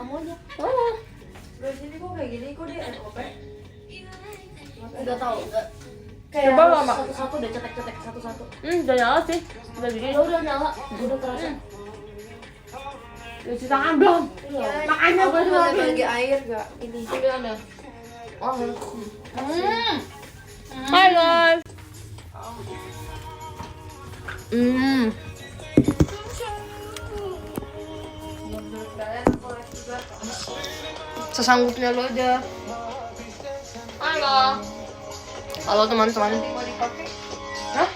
Kamu aja. Oh. Dari sini kok kayak gini, kok dia NOP? Enggak tahu, enggak. Kayak Coba nggak, Mak? satu-satu deh, cetek-cetek satu-satu. Udah nyala sih. Udah gini. Ya udah nyala, udah terasa. Cuci tangan belum? Iya. Makanya Aku gue juga lagi. lagi air enggak? Ini. Ambil ambil. Oh, Hai guys. sesanggupnya lo aja. Halo. Halo teman-teman. Hah?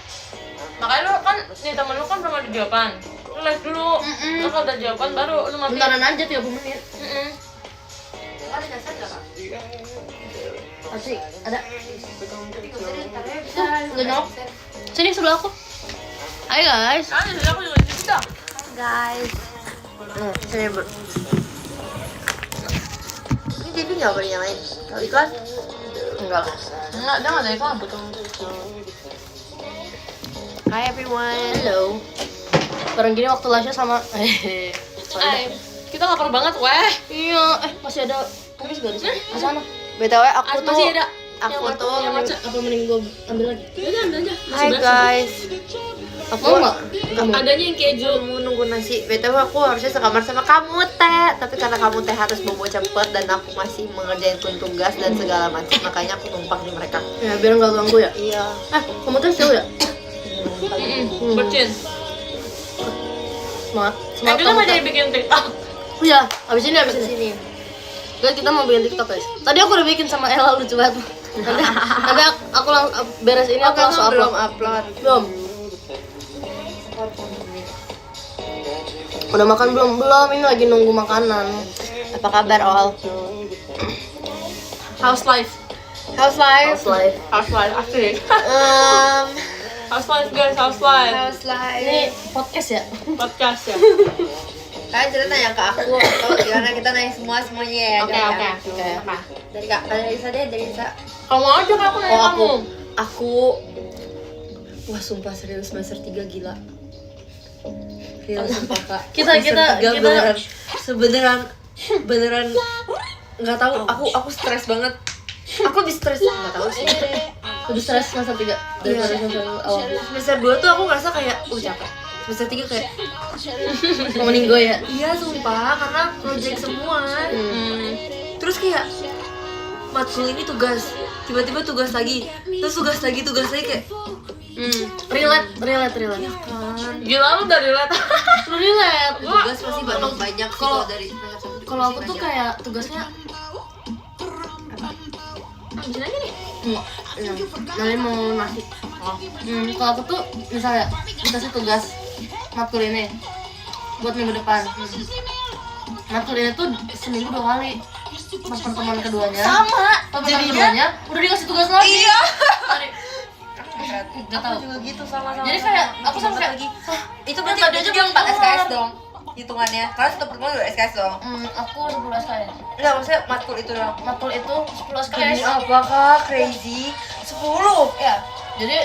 Makanya lu kan nih temen lu kan pernah di jawaban. Lu live dulu. Terus kalau udah jawaban baru lu matiin. Bentaran aja 30 menit. Ada dasar enggak, Kak? Asik, ada. Enggak nyok. Sini sebelah aku. Hai guys. Kan jadi aku juga di situ. Guys. Sini bro. Ini TV nggak boleh nyalain. Kalau iklan? Enggak lah. Enggak, dia enggak ada iklan betul. Hi everyone. Hello. Bareng gini waktu lunchnya sama. Kita lapar banget, weh. Iya. Masih ada kumis gak di sana? Di sana. BTW aku tuh. Masih ada. Aku tuh. Yang macet. Apa mending gue ambil lagi? Ya udah ambil aja. Hai guys. Aku Mau nggak? Adanya yang keju. mau nunggu nasi. BTW aku harusnya sekamar sama kamu teh, tapi karena kamu teh harus bobo cepet dan aku masih mengerjain tugas dan segala macam, makanya aku numpang di mereka. Ya biar nggak ganggu ya. Iya. Kamu teh tahu ya? Bercin. Semangat. Semangat Kita kamu mau teh. jadi bikin TikTok. Iya. Abis ini Guys, kita mau bikin TikTok guys. Tadi aku udah bikin sama Ella lucu banget. Nanti aku langsung beres ini aku langsung upload. Belum. Udah makan belum? Belum, ini lagi nunggu makanan. Apa kabar Ol? House life. House life. House life asik. House life guys, house life. House life. Ini podcast ya? Podcast ya. Kalian cerita nanya ke aku atau gimana, kita nanya semuanya ya. Oke. Apa? Dari Kak, dari Isa deh, dari Isa. Kamu aja Kak, aku nanya kamu. Aku wah sumpah serius semester 3 gila. Real sumpah Kak. Kita beneran nggak tahu, aku stres banget. Aku lebih stres, nggak tahu sih. Lebih stres semester 3 daripada semester awal. Semester 2 tuh aku ngerasa kayak capek. Semester 3 kayak mau meninggal ya. Iya sumpah, karena project semua. Terus kayak matkul ini tugas, tiba-tiba tugas lagi, terus tugas lagi kayak relate ya kan. Gila lu udah relate. Lu relate. Tugas pasti banyak kalau dari kalau aku tuh kayak tugasnya Bisa aja nih. enggak, nanti mau nasi. Kalau aku tuh misalnya dikasih tugas matkul ini buat minggu depan. Matkul ini tuh seminggu 2 kali. Pas pertemuan keduanya jadinya udah dikasih tugas lagi. Iya. Gak tau. Juga gitu sama. Jadi kayak aku sama kayak Itu berarti ada juga 4 SKS dong hitungannya, karena satu pertemuan 2 SKS dong. Aku 10 SKS. Enggak, maksudnya matkul itu dong. Matkul itu 10 SKS. Ini apakah crazy? 10? Ya. Jadi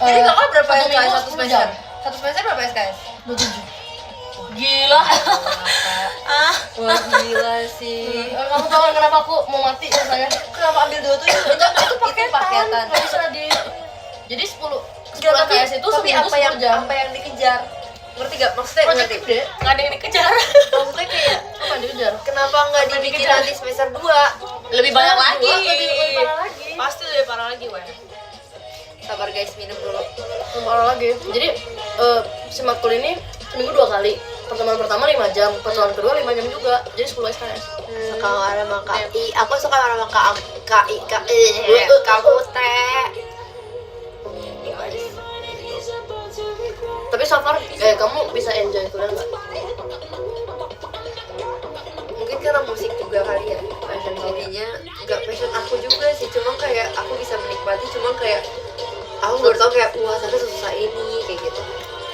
Jadi kakak berapa satu SKS minggu satu 10 semester? jam. Satu semester berapa SKS? 27. Gila. Wah gila sih. Kamu tahu kan kenapa aku mau mati rasanya? Kenapa ambil 2 tuh? Itu paketan. Nggak bisa di. Jadi 10 Enggak, tapi SKS itu tapi seminggu 10 jam. apa yang dikejar? Ngerti gak? Maksudnya Project ngerti? gede. Enggak ada yang dikejar. Maksudnya kayak Apa yang dikejar? kenapa nggak Apa yang dibikin dikejar? nanti semester 2? Lebih banyak Semester lagi. dua lebih parah lagi. Pasti lebih parah lagi, weh. Sabar guys, minum dulu. Parah lagi. Jadi si matkul ini seminggu 2 kali. Pertemuan pertama 5 jam, pertemuan kedua 5 jam juga. Jadi 10 SKS. Sekarang sama KI, aku sekarang sama KI, kamu teh. Tapi so far kamu bisa enjoy kuliah nggak? Mungkin karena musik juga kali ya, passion jadinya nggak passion aku juga sih, cuma kayak aku bisa menikmati, cuma kayak aku baru tau kayak wah sampai susah ini kayak gitu.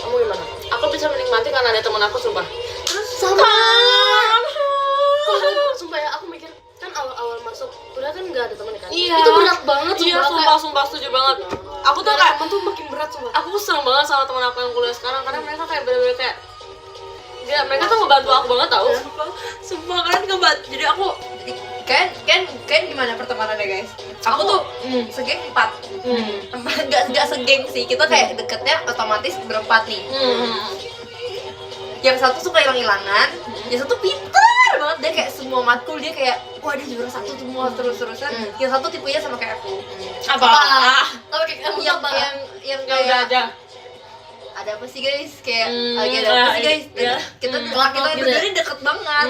Kamu gimana? Aku bisa menikmati karena ada teman aku, sumpah. Sama. Sumpah ya, aku mikir kan awal-awal masuk kuliah kan nggak ada teman kan? Iya. Itu berat banget. Iya, sumpah setuju banget. Aku tuh Gak ada kayak teman tuh makin berat sumpah. aku seneng banget sama teman aku yang kuliah sekarang karena mereka kayak bener-bener kayak mereka tuh ngebantu aku banget tau. Sumpah kalian debat. Jadi aku kan gimana pertemanannya guys? Aku tuh segeng 4. Enggak segeng sih. Kita kayak deketnya otomatis berempat nih. Yang satu suka hilang-hilangan, yang satu pintar banget, dia kayak semua matkul dia kayak wah dia juara 1 semua terus-terusan. Yang satu tipenya sama kayak aku. Apa? Tapi kayak kamu Yang apa? yang Ya udah kayak aja. ada apa sih guys? Kayak lagi ada apa sih guys? Iya. Kita Kelak-kelak gitu ya? berdua ini deket banget.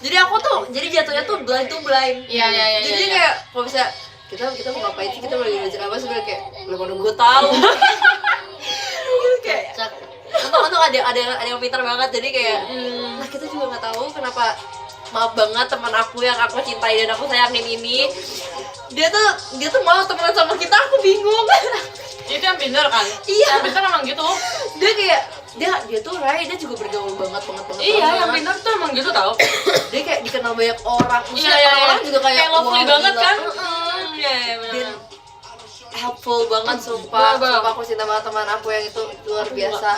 Jadi aku tuh jadi jatuhnya tuh blind to blind. Iya. Jadi kayak kalau bisa kita mau ngapain sih, kita mau lagi belajar apa sebenarnya kayak belum mana gue tahu. Kayak untung ada yang pintar banget, jadi kayak nah kita juga nggak tahu kenapa. Maaf banget teman aku yang aku cintai dan aku sayangin ini, dia tuh mau temenan sama kita, aku bingung. Itu yang pintar kan? Iya. Yang pintar emang gitu. Dia kayak dia tuh Ray, dia juga bergaul banget. Iya, yang pintar tuh emang gitu tau. Dia kayak dikenal banyak orang. Iya. Orang juga kayak lovely wah, banget gila. kan? Iya benar. Dan helpful banget sumpah. Bang. Sumpah aku cinta banget teman aku yang itu luar biasa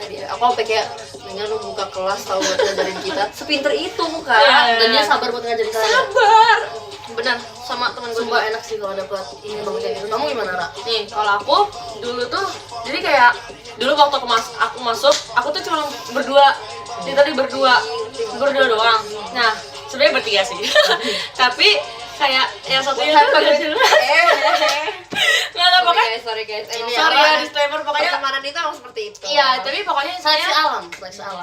dia. Aku sampai kayak dengan lu buka kelas tahu buat ngajarin kita. Sepinter itu kan. Iya. Dan dia sabar buat ngajarin kalian. Sabar. Benar, sama teman gue Sumpah juga. enak sih kalau dapet ini banget kayak gitu. Kamu gimana, Ra? Nih, kalau aku dulu tuh jadi kayak dulu waktu aku masuk, aku tuh cuma berdua. Literally berdua doang. Nah, sebenarnya bertiga sih. Tapi kayak yang satunya tuh gak jelas. Nggak ada pokoknya. Sorry guys. Ini Sorry apa? ya disclaimer pokoknya. Pertemanan itu emang seperti itu. Iya, tapi pokoknya Seleksi intinya alam.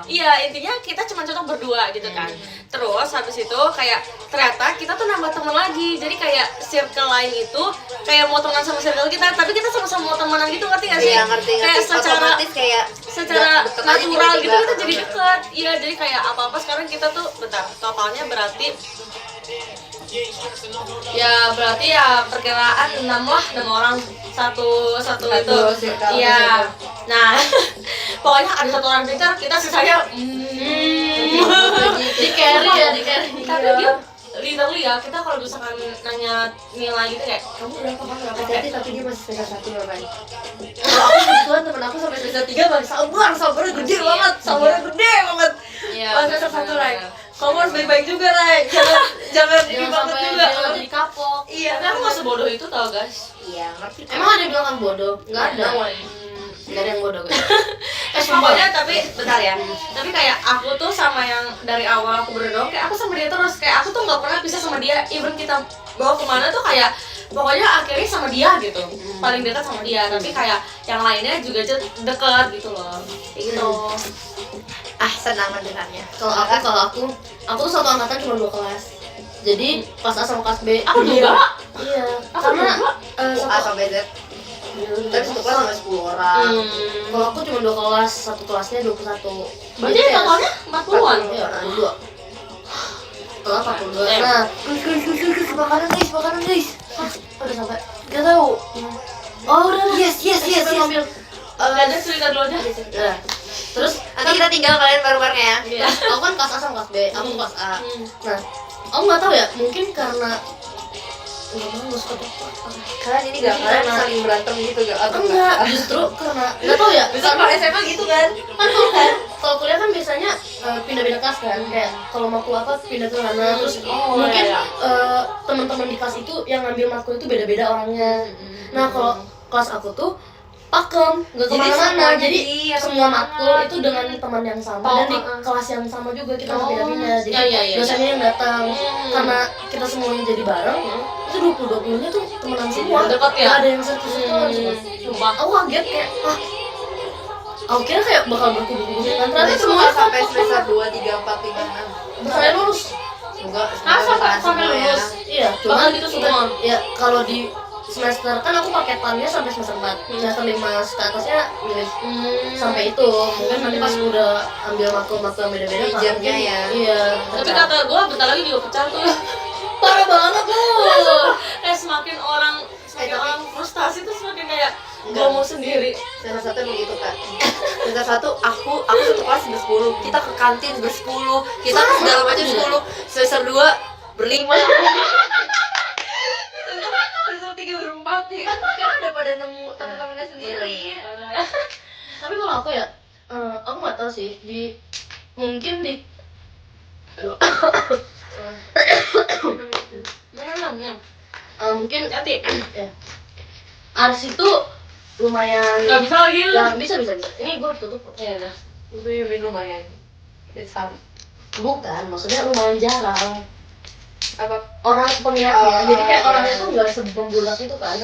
iya, intinya kita cuma cocok berdua gitu kan. Terus habis itu kayak ternyata kita tuh nambah teman lagi. Jadi kayak circle lain itu kayak mau temenan sama circle kita, tapi kita sama-sama mau temenan gitu, ngerti gak sih? Iya, ngerti. Kayak Otomatis kayak secara deket aja natural gitu tiba-tiba. kita jadi dekat. Iya, jadi kayak apa-apa sekarang kita tuh bentar, totalnya berarti ya berarti ya perkiraan 6 lah, 6 orang satu itu. circle. Iya. Nah, pokoknya ada satu orang pintar, kita sisanya Di carry ya, di carry. tapi dia literally ya, kita kalau misalkan nanya nilai gitu kayak kamu berapa Hati-hati tapi dia masih semester 1 loh Ray. Kalau aku kebetulan temen aku sampai semester 3 bang sabarnya gede banget, sabarnya gede banget. Iya, Pas semester 1 Ray, kamu harus baik-baik juga Ray, jangan ini jangan banget sampai juga. dia jadi kapok. Iya, Tapi aku gak sebodoh itu tau guys. Iya, ngerti. emang ada yang bilang kamu bodoh? Nggak ada. Nggak ada yang bodoh guys. Pokoknya tapi bentar ya. Tapi kayak aku tuh sama yang dari awal aku berdoa kayak aku sama dia terus, kayak aku tuh nggak pernah pisah sama dia. Even kita bawa kemana tuh kayak pokoknya akhirnya sama dia gitu. Paling dekat sama dia. Tapi kayak yang lainnya juga deket gitu loh. Kayak gitu. Senang mendengarnya. Kalau aku tuh satu angkatan cuma 2 kelas. Jadi kelas A sama kelas B. Aku juga. Iya. Aku Karena juga. A sampai Z. Tapi satu kelas sampai 10 orang. Kalau aku cuma 2 kelas, satu kelasnya 21. Berarti totalnya 40-an. Iya, 42. Total 42. Eh. Nah, Guys, makanan guys. udah sampai. Gak tahu. Oh, udah. Yes. Ambil. Ada cerita dulu aja. Udah. Terus Nanti kita tinggal kalian bareng-bareng ya. Iya. aku kan kelas A sama kelas B, aku kelas A. Nah, aku nggak tahu ya, mungkin karena nggak suka coklat. Kalian ini gak kalian Karena- saling berantem gitu gak? Atau Enggak, justru karena nggak tahu ya. Bisa kalau SMA gitu kan? Kalau kuliah kan biasanya pindah-pindah kelas kan, kayak kalau matkul apa pindah ke mana, terus Oh, mungkin iya. teman-teman di kelas itu yang ngambil matkul itu beda-beda orangnya. Nah kalau kelas aku tuh pakem, nggak Jadi kemana-mana, semuanya jadi iya, semua semuanya. matkul itu dengan teman yang sama Oh, dan di kelas yang sama juga kita nggak pindah-pindah, jadi iya. dosennya yang datang karena kita semuanya jadi bareng, itu 20-20-nya tuh temenan semua, Dekat ya? nggak ada yang satu-satuan semua. Sumpah. Aku kaget kayak, aku kira kayak bakal berkubu-kubu kan, ternyata Berarti semuanya semua sampai semester 2, 3, 4, 5, 6. sampai lulus. Semoga Sampai lulus. Iya, cuma Bakal gitu semua. Ya kalau di semester kan aku paketannya sampai semester 4, semester 5 ke atasnya milih sampai itu. Mungkin nanti pas udah ambil matkul-matkul yang beda-beda kan, Jamnya mungkin- ya. Iya. Tapi kata gue bentar lagi juga pecah tuh. parah banget loh. Kayak semakin orang tapi- orang frustasi tuh semakin kayak gak mau sendiri. Semester 1 begitu kak. Semester 1 aku satu kelas ber-10. Kita ke kantin ber-10. Kita ke segala macam 10. Semester 2 berlima. Semester 3 berempat nih. Kan udah pada nemu teman-temannya sendiri. Tapi kalau aku ya, aku nggak tahu sih, mungkin di mungkin hati. ya. Ars itu lumayan. Nggak bisa lagi lu. Ya, bisa. Ini gue tutup. Ya udah. Itu lumayan. Sama. Bukan, maksudnya lumayan jarang Apa? orang peminatnya. Jadi kayak orangnya tuh nggak sebembulat itu kan.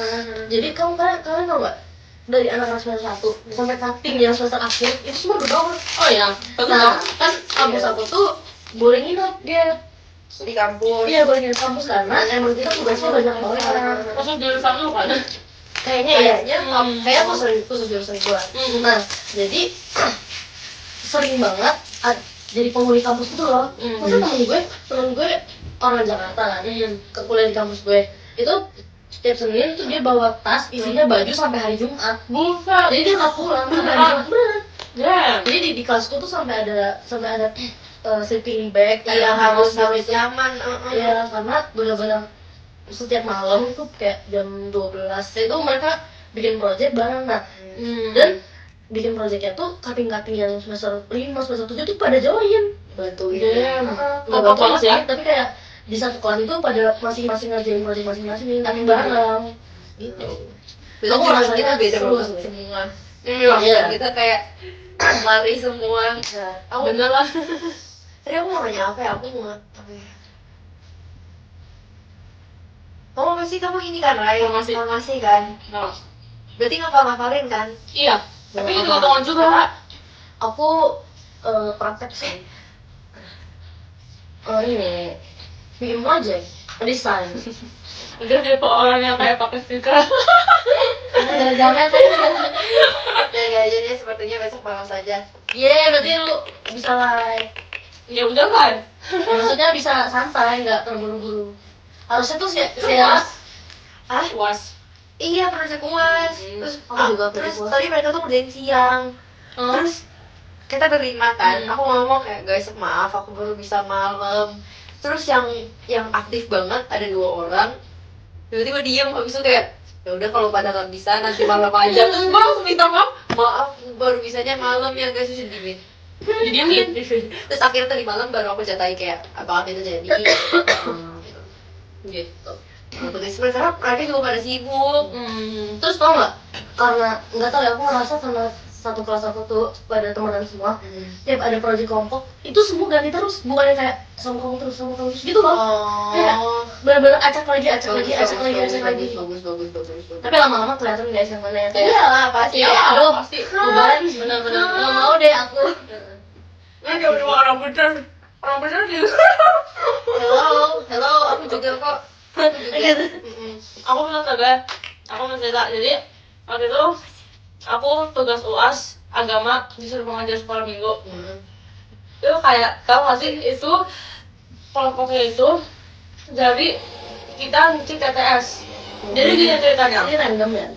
Jadi kalian tau nggak, dari anak semester 1 sampai cutting yang semester akhir itu semua berdua. Oh iya. Nah, kan kampus aku tuh boleh nginep dia. Di kampus. Iya, boleh nginep kampus karena emang kita tugasnya banyak banget. Masuk jurusan lu kan? Kayaknya kayak khusus jurusan gua. Nah, jadi sering banget jadi penghuni kampus itu loh. Masa temen gue orang Jakarta kan, ke kuliah di kampus gue. Itu setiap Senin tuh dia bawa tas isinya baju sampai hari Jumat. Bukan. Jadi dia nggak pulang sampai hari Jumat beneran. Ya. Jadi di kelasku tuh sampai ada sleeping bag Yang harus nyaman. Iya, karena benar-benar setiap malam tuh kayak jam 12 itu mereka bikin project bareng. Nah, dan bikin projectnya tuh cutting-cutting yang semester 5, semester 7 tuh pada join. Bantuin. Nggak Apa banget ya? sih, tapi kayak di satu kelas itu pada masing-masing ngerjain project masing-masing, tapi bareng gitu. Besok Aku jurusan rasanya kita beda seru banget sih. semua. Iya. Kita kayak lari semua. Aku Bener lah. Tadi aku mau nanya apa ya? Aku mau apa ya? Kamu ini kan, Rai? Farmasi kan? Nah. Berarti ngafalin kan? Iya. Tapi itu keuntungan juga. Aku praktek sih. Ini bikin project, desain. Udah tipe orang yang kayak pakai stiker. Jangan Ya jadi sepertinya besok malam saja. berarti lu bisa like. Ya udah kan. Maksudnya bisa santai, nggak terburu-buru. Harusnya tuh saya Was. Iya, project UAS. Terus Aku juga terus project UAS. tadi mereka tuh kerjain siang. Terus kita berlima kan. Aku ngomong kayak guys maaf aku baru bisa malam. Terus yang aktif banget ada 2 orang. Tiba-tiba diem habis itu kayak ya udah kalau pada nggak bisa nanti malam aja. Terus gue langsung minta maaf baru bisanya malam ya guys, terus diemin. Didiemin. Terus akhirnya tadi malam baru aku catai kayak apakah itu jadi gitu. Nah, sebenarnya mereka juga pada sibuk. Terus tau nggak? Karena nggak tahu ya, aku ngerasa sama satu kelas aku tuh pada temenan semua. Tiap ada project kelompok itu semua ganti terus, bukannya kayak sama kamu terus gitu loh. Kayak bener-bener acak lagi. Bagus. Tapi lama-lama kelihatan guys yang mana yang kayak Iyalah pasti. aduh, pasti. beban bener-bener nggak mau deh aku. Ini udah orang bener. Orang bener juga. Hello, aku juga kok. Aku mau cerita. Jadi waktu itu aku tugas UAS agama disuruh mengajar sekolah minggu. Itu kayak tahu nggak sih itu kelompoknya itu dari kita ngisi TTS. Jadi gini ceritanya. Ini random ya.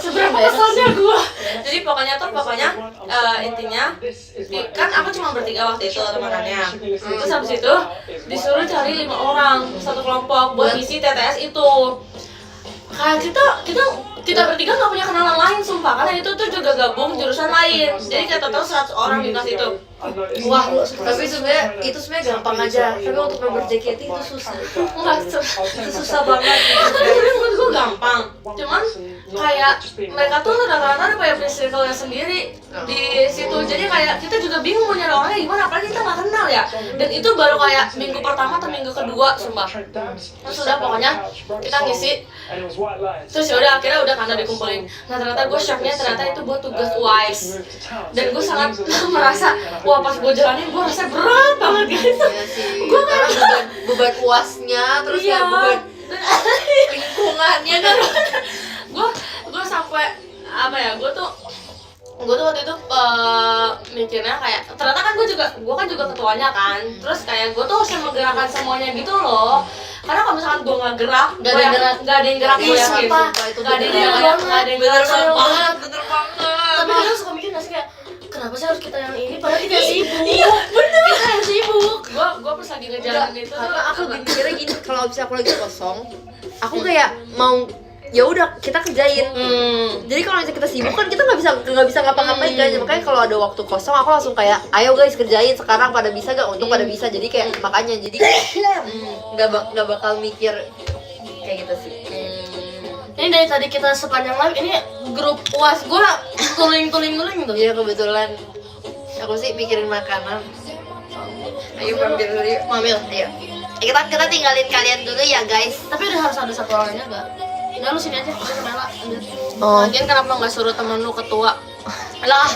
Seberapa keselnya gua. Jadi pokoknya intinya kan aku cuma bertiga waktu itu temanannya. Terus habis itu disuruh cari 5 orang satu kelompok buat isi TTS itu. Kayak kita bertiga nggak punya kenalan lain sumpah, karena itu tuh juga gabung jurusan lain. Jadi kita tahu 100 orang di kelas itu. Wah, tapi sebenarnya itu sebenarnya gampang aja. Tapi untuk member JKT itu susah. Enggak, Itu susah banget. sebenarnya menurut gue gampang. Cuman kayak mereka tuh rata-rata udah punya circle-nya sendiri di situ. Jadi kayak kita juga bingung mau nyari orangnya gimana, apalagi kita nggak kenal ya. Dan itu baru kayak minggu pertama atau minggu kedua sumpah. Terus udah pokoknya kita ngisi. Terus ya udah akhirnya udah kan dikumpulin. Nah ternyata gue shocknya ternyata itu buat tugas UAS. Dan gue sangat merasa wah pas gue jalanin gue rasa berat banget guys. Iya sih. Gue kan beban UASnya terus iya. ya beban lingkungannya kan. gue sampai apa ya, gue tuh waktu itu mikirnya kayak ternyata kan gue kan juga ketuanya kan, terus kayak gue tuh harus menggerakkan semuanya gitu loh, karena kalau misalkan gue nggak gerak Nggak ada yang gerak. gue yakin Sumpah, itu nggak ada yang bener gerak, banget. nggak ada yang Bener gerak banget. Tapi kadang suka mikir nggak sih kayak kenapa sih harus kita yang ini padahal kita yang sibuk. Iya, bener. Kita yang sibuk. gue pas lagi ngejalanin itu Karena aku mikirnya gini, kalau bisa aku lagi kosong, aku kayak mau ya udah kita kerjain. Jadi kalau misalnya kita sibuk kan kita nggak bisa ngapa-ngapain kan. Makanya kalau ada waktu kosong aku langsung kayak ayo guys kerjain sekarang, pada bisa gak, untung pada bisa. Jadi kayak makanya jadi nggak bakal mikir kayak gitu sih. Ini dari tadi kita sepanjang live ini grup UAS gue tuling gitu. Iya kebetulan aku sih pikirin makanan. Ayo ambil dulu yuk. Mamil. Ayo. Kita tinggalin kalian dulu ya guys. Tapi udah harus ada satu orangnya gak? Udah lu sini aja, kita Mela ambil. Oh. Lagian kenapa nggak suruh temen lu ketua? Lah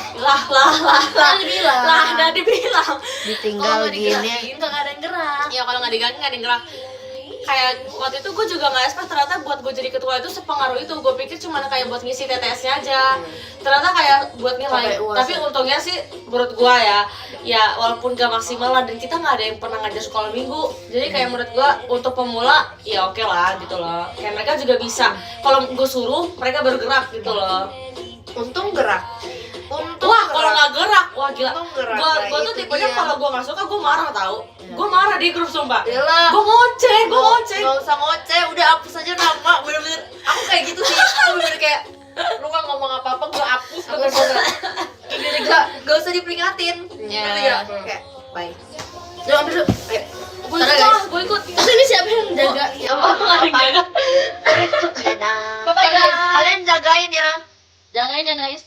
Udah dibilang. ditinggal gini. Nggak ada yang gerak. Ya kalau nggak diganggu nggak ada yang gerak. Kayak waktu itu gue juga nggak expect ternyata buat gue jadi ketua itu sepengaruh itu. Gue pikir cuma kayak buat ngisi TTS-nya aja. Ternyata kayak buat nilai. Sampai UAS. Tapi untungnya sih menurut gue ya walaupun gak maksimal lah, dan kita nggak ada yang pernah ngajar sekolah minggu. Jadi kayak menurut gue untuk pemula ya oke lah gitu loh. Kayak mereka juga bisa. Kalau gue suruh mereka bergerak gitu loh. Untung gerak. Wah kalau nggak gerak, wah gila. Untung gerak, Gue nah, tuh itu tipenya dia. kalau gue nggak suka gue marah tau. Gue marah di grup sumpah. Yalah. Gue ngoceh. Gak usah ngoceh, udah hapus aja nama. Bener-bener aku kayak gitu sih. Aku bener-bener kayak lu gak ngomong apa-apa, gue hapus bener-bener. Jadi gak usah diperingatin. Ya. Ngerti gak? Kayak bye. Yuk ambil dulu. Ayo. Gue Taruh, ikut, guys. gue ikut. Terus ini siapa yang jaga? Ya Allah, Jaga. kalian jagain ya. Jagain ya guys.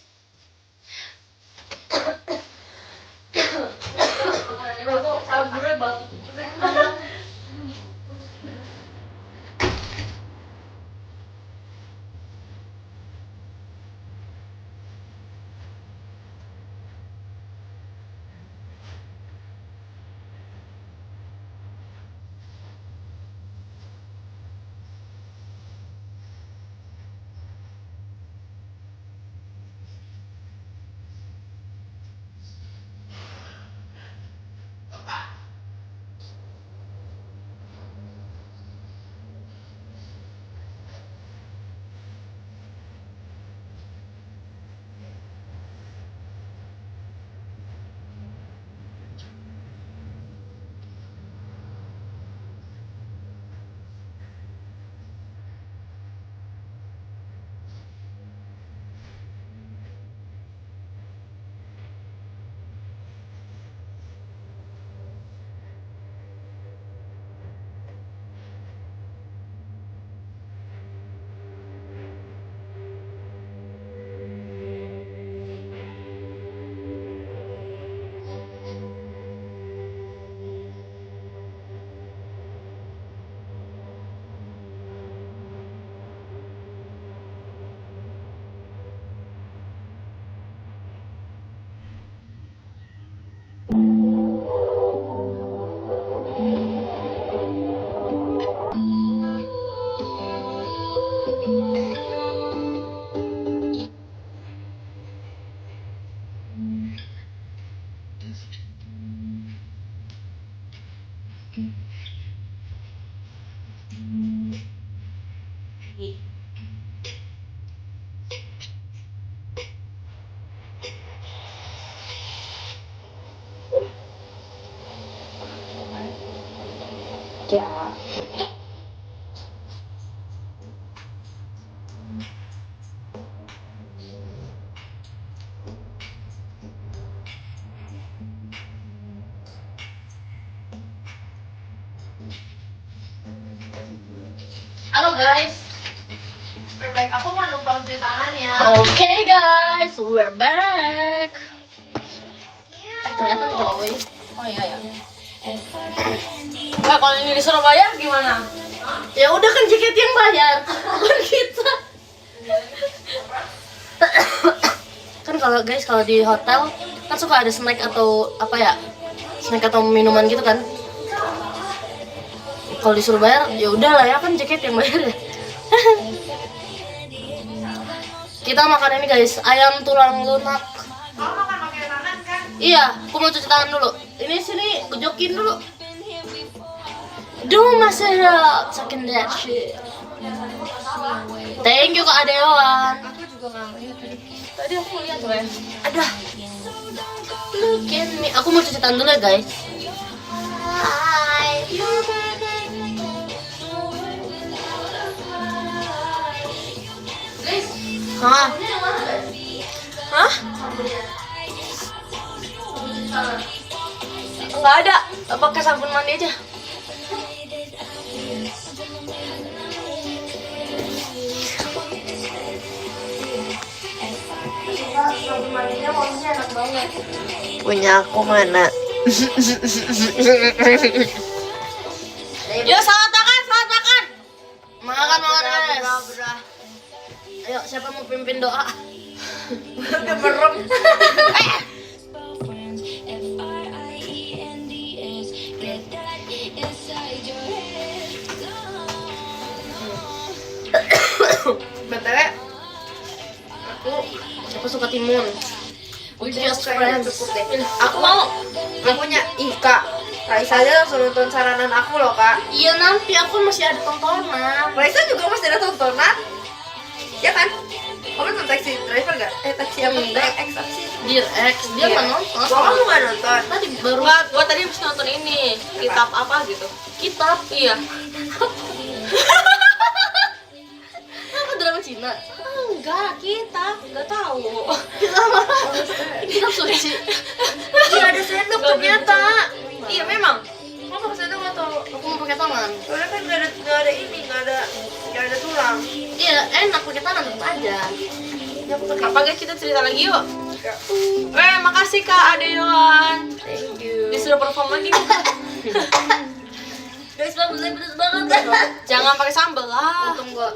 Halo guys. Baik, aku mau numpang cuci tangan ya. Okay guys, we're back. Ternyata glowing. Oh iya ya. Nah, kalau ini disuruh bayar gimana? Ya udah kan JKT yang bayar. Bukan kita. Kan kalau di hotel kan suka ada snack atau apa ya? Snack atau minuman gitu kan. Kalau disuruh bayar ya udah lah ya, kan JKT yang bayar ya. Kita makan ini guys, ayam tulang lunak. Kamu makan pakai tangan kan? Iya, aku mau cuci tangan dulu. Ini sini, gojokin dulu. Do myself, second that shit. Thank you Kak Adewan. Aku juga nggak ngeliat tadi. Tadi aku lihat tuh ya. Ada. Look at me. Aku mau cuci tangan dulu ya guys. Hai. Guys, Hah? hah? Nggak ada. Pakai sabun mandi aja. Kamar mandinya wanginya enak banget. Punya aku mana? Yuk salat makan, salat makan. Makan guys. Ayo siapa mau pimpin doa? Udah merem. BTW Aku suka timun. just friends. Cukup deh. Aku mau. Aku punya Kak. Raisa aja langsung nonton saranan aku loh kak. Iya nanti aku masih ada tontonan. Raisa juga masih ada tontonan. Ya kan? Kamu nonton Taxi Driver gak? Taxi apa? Enggak. X apa sih? Dear X, dia nggak nonton. Oh, kamu gak nonton? Tadi baru Enggak, gua tadi habis nonton ini kitab apa gitu. kitab. Iya. Apa drama Cina? Enggak, kitab, enggak tahu. Kitab suci. Iya ada sendok ternyata. Iya memang. Kamu pakai sendok atau? Aku mau pakai tangan. Soalnya kan gak ada ini, gak ada tulang. Iya enak pakai tangan tetap aja. Ya aku pakai. Apa guys, kita cerita lagi yuk. Makasih Kak Adewan. Thank you. Dia sudah perform lagi. Guys, pedes banget kan? Jangan pakai sambal lah. Untung gua.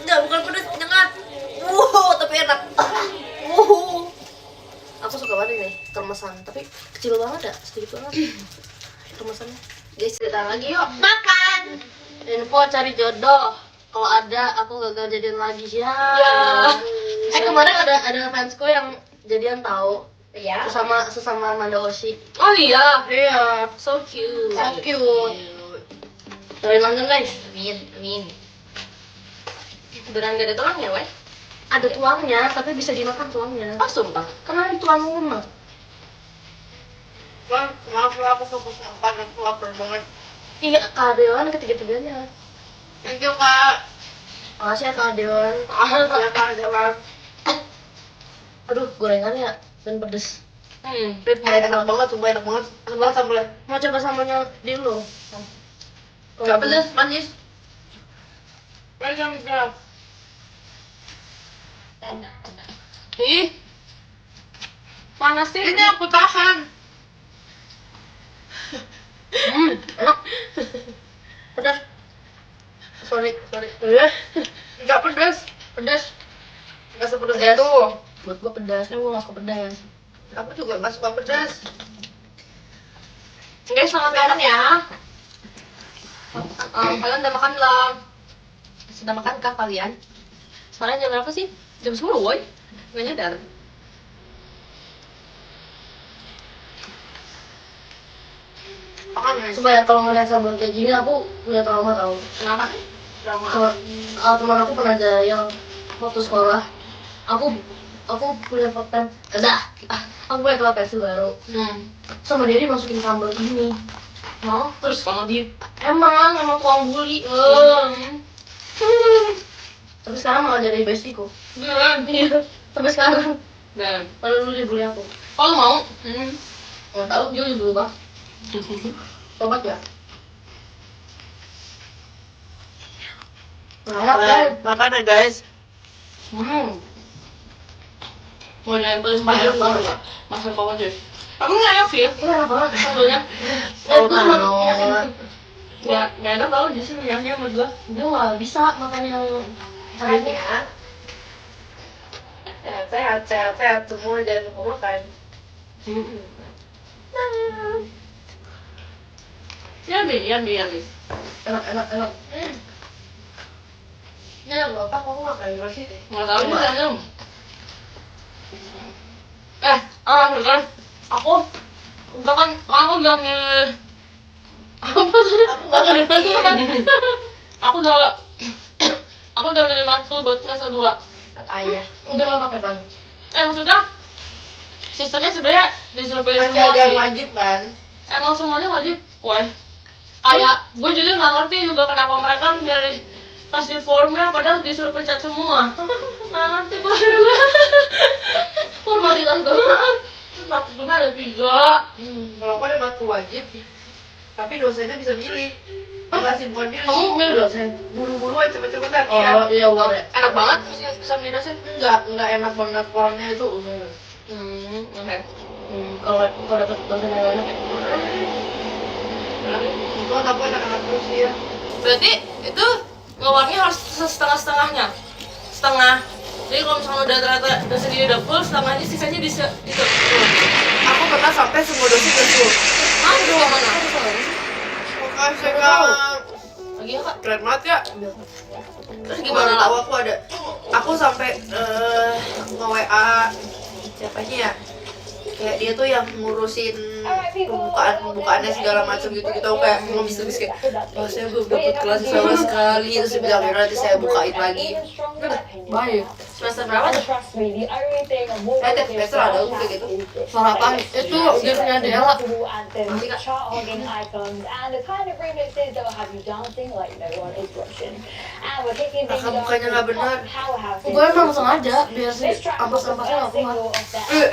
Enggak, bukan pedas, jangan. Tapi enak. Aku suka banget ini kermesan, tapi kecil banget ya, sedikit banget kermesannya. Guys, cerita lagi yuk. Makan. Info cari jodoh. Kalau ada, aku gagal jadian lagi ya. Kemarin ada fansku yang jadian tahu. Iya. Sesama Amanda Oshi. Oh iya. Iya, So cute. so cute. Doain langgeng guys. Amin. Beneran gak ada tulangnya, weh? Ada tuangnya, tapi bisa dimakan tuangnya. Oh sumpah. Karena ini tulang lemak. Maaf ya, aku fokus makan, aku lapar banget. Iya, Kak Dewan ketiga-tiganya. Thank you kak. Makasih ya Kak Dewan. Ya kak, jangan. Aduh, gorengannya dan pedes. Enak banget, sumpah enak banget. Enak banget sambalnya. Mau coba sambalnya dulu. Gak pedas, manis. Pegang gak. Ih. Panas sih. Ini aku tahan. Enak. Pedas. Sorry. Gak pedas. Pedas. Gak sepedas Pedas. itu. Buat gua pedas, ini gua gak suka pedas. Aku juga gak suka pedas. Guys, selamat makan ya. Kalian udah makan belum? Sudah makan kah kalian? Sekarang jam berapa sih? Jam 10, woy. Gak nyadar. Makan guys. Supaya kalau ngeliat sambal kayak gini aku punya trauma tau. Kenapa? Teman aku pernah ada yang waktu sekolah. Aku punya pulpen. Aku punya pensil baru. Sama dia dimasukin sambal gini. Mau? Terus kalau dia Emang tukang bully. Tapi sekarang malah jadi bestiku. Iya. Sampai sekarang. dan Padahal dulu dia bully aku. kalau mau Nggak tahu dia juga berubah. Tobat ya. Makan ya guys. mau nyari pedas banget masak bawah deh. Aku nggak enak sih sambalnya. Ya nggak enak tau justru yang dia menurut gua. Dia nggak bisa makan yang Makan ya. Sehat semua jangan lupa makan. Yummy. enak. Ya nggak apa aku makan terus sih. Nggak tahu nih belum. Bukan. Aku bilang aku udah dari mantul buat semester 2. Ayah. Udah nggak pakai ban. Maksudnya sistemnya sebenarnya disuruh pilih Masih semua ada yang sih. wajib kan? Emang semuanya wajib, wah. Kayak gue jadi nggak ngerti juga kenapa mereka dari kasih formnya padahal disuruh pencet semua. Nggak ngerti gue juga. Formalitas doang. Maksudnya ada 3. Kalau aku ada matkul wajib, tapi dosennya bisa milih. jelasin poinnya. Kamu mie dosen? Buru-buru aja cepet-cepetan. Oh iya boleh. Enak banget Bisa mie dosen? Enggak enak banget orangnya itu. Oke. Kalau dapet dosen yang enak ya. Itu aku anak-anak terus ya. Berarti itu ngeluarnya harus setengah-setengahnya. Setengah. Jadi kalau misalnya udah ternyata dosen ini udah full, setengahnya sisanya bisa itu. Aku pernah sampai semua dosen full. Aduh, mana? Makasih Kak. Lagi ya, Kak? Keren banget ya. Terus gimana lah? Tahu aku sampai nge-WA siapanya ya? Kayak dia tuh yang ngurusin pembukaannya segala macam gitu aku kayak ngemis kayak saya belum dapet kelas sama sekali, terus dia bilang nanti saya bukain lagi. Baik. Semester berapa tuh? Tiap semester ada aku kayak gitu. Sarapan itu dirinya Dela. Kakak mukanya nggak benar. Gue emang sengaja biar sih ampas-ampasnya nggak kuat.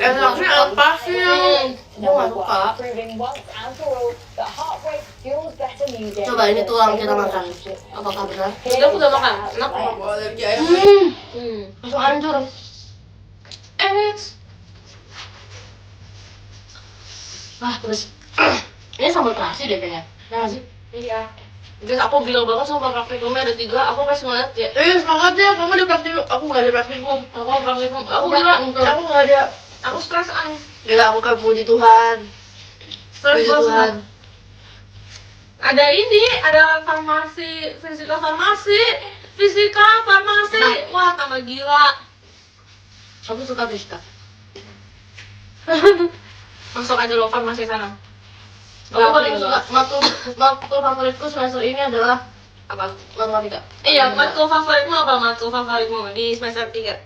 Enaknya apa sih? Gue nggak suka. Coba ini tulang kita makan. Apakah benar? Udah aku udah makan. Enak. Bawa alergi ayam. Langsung hancur. Terus ini sambal terasi deh kayaknya. Ya nggak sih? Iya. Terus aku bilang banget sama praktikumnya ada 3, aku pas ngeliat ya. Semangat ya, kamu di praktikum. Aku nggak ada praktikum. Aku praktikum, Aku nggak ada. aku stres Gila, aku kan puji Tuhan. Stres Puji banget. Tuhan. Ada ini, ada farmasi, fisika farmasi. Wah, tambah gila. Aku suka fisika. Masuk aja lo farmasi sana. Aku paling suka matkul favoritku semester ini adalah Apa? matematika. Iya, matkul favoritmu apa? Matkul favoritmu di semester 3?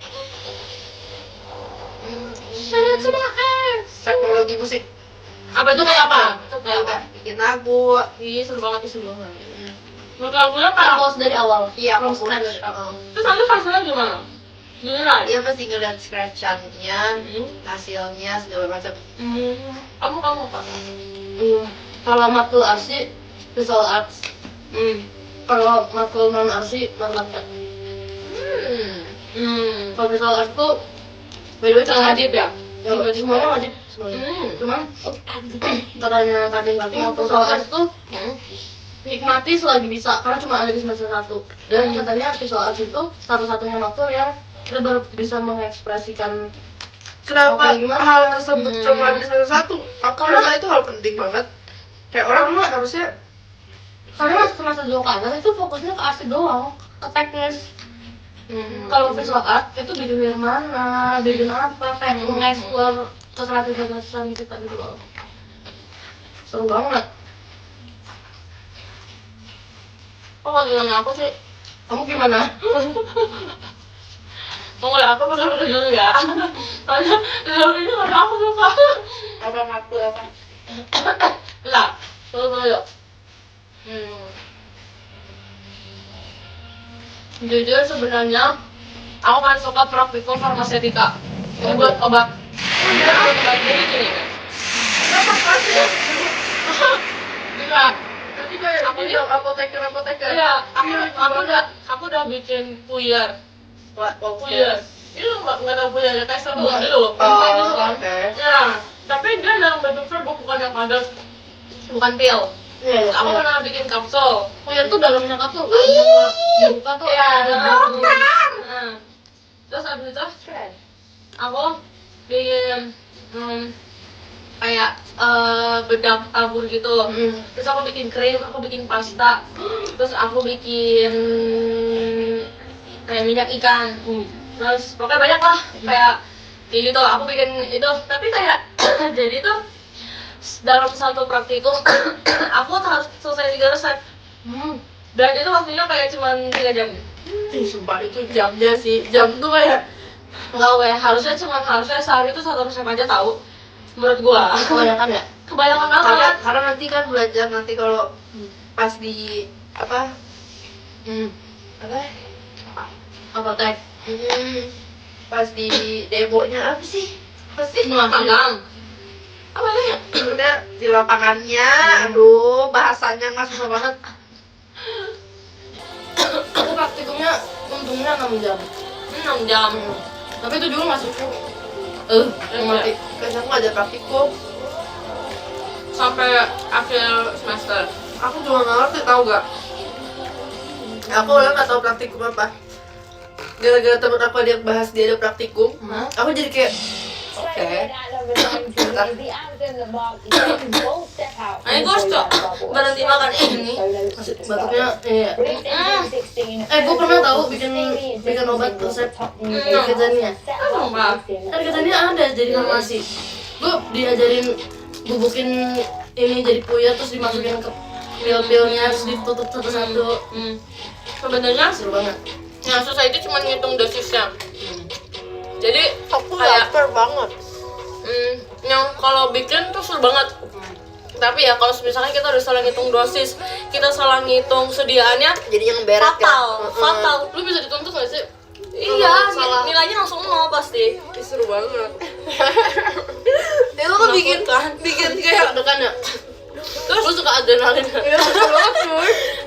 Teknologi musik. Apa itu kayak apa? Bikin lagu. Iya, seru banget. Menurut lagunya apa? Kompos dari awal. Iya, From aku scratch. Terus nanti hasilnya gimana? Gila. Dia pasti ngeliat scratch-nya, hasilnya segala macam. Kamu apa? Kalau matkul arsi, visual arts. Kalau matkul non arsi, matematika. Kalau visual arts tuh, by the way, Yang wajib ya? Ya, semuanya wajib. Cuman, katanya tadi waktu visual arts tuh, nikmati selagi bisa, karena cuma ada di semester 1. Dan katanya visual arts itu satu-satunya matkul yang kita baru bisa mengekspresikan. Kenapa Oke, gimana? hal tersebut cuma di satu? Aku rasa itu hal penting banget. Kayak orang mah harusnya Karena semester 2 ke atas itu fokusnya ke arti doang, ke teknis. Kalau visual art itu bikin mana, bikin apa, kayak mengeksplor keseratisan kita gitu loh. Seru banget. Oh, gimana aku sih? Kamu gimana? Mau ngeliat aku dulu ya? Soalnya dulu ini karena aku suka. apa matkul apa? Lah, tunggu yuk. Jujur sebenarnya aku kan suka praktikum farmaseutika yang buat obat. Obat jadi gini kan. Kenapa sih? Gila. Jadi kayak Aku ini apoteker. Iya, aku udah bikin puyer. Puyer. Ini nggak tahu puyernya kayak serbuk dulu. Oke. Ya, tapi dia dalam bentuk serbuk bukan yang padat, bukan pil. Iya, Aku pernah bikin kapsul. Puyer tuh dalamnya kapsul kan, yang dibuka tuh Iya, ada Nah, terus abis itu aku bikin kayak bedak tabur gitu. Terus aku bikin krim, aku bikin pasta. Terus aku bikin kayak minyak ikan. Terus pokoknya banyak lah kayak gitu. Aku bikin itu, tapi kayak jadi tuh dalam satu praktikum aku harus selesai 3 resep. Dan itu waktunya kayak cuma 3 jam. Sumpah itu jamnya sih. Jam tuh kayak Enggak weh, harusnya sehari itu 1 resep aja tahu. Menurut gua. kebanyakan ya. Kebanyakan banget. karena nanti kan belajar nanti kalau pas di apa? Apa teh? Pas di demonya apa sih? Apa sih? Magang. Apa namanya? Udah di lapangannya, aduh bahasanya nggak susah banget. praktikumnya untungnya 6 jam. 6 jam. Tapi itu juga nggak cukup. Mati. Kayak aku nggak ada praktikum. Sampai akhir semester. Aku juga nggak ngerti, tahu gak? Aku orang nggak tahu praktikum apa. Gara-gara temen aku dia bahas dia ada praktikum, aku jadi kayak oke. Ayo gue cok berhenti makan ini. Batuknya iya. Gue pernah tahu bikin obat resep Ketania. Ketania ada jadi farmasi. Gue diajarin bubukin ini jadi puyat terus dimasukin ke pil-pilnya terus ditutup satu-satu. Sebenarnya Seru banget. yang susah itu cuma ngitung dosisnya. Jadi Aku kayak lapar banget. yang kalau bikin tuh seru banget. Tapi ya kalau misalkan kita udah salah ngitung dosis, kita salah ngitung sediaannya, Jadi yang berat fatal, kan? fatal. Lu bisa dituntut nggak sih? Iya, salah. nilainya langsung 0 pasti. Seru banget. Itu tuh bikin kayak Tekan ya. Terus Gue suka adrenalin.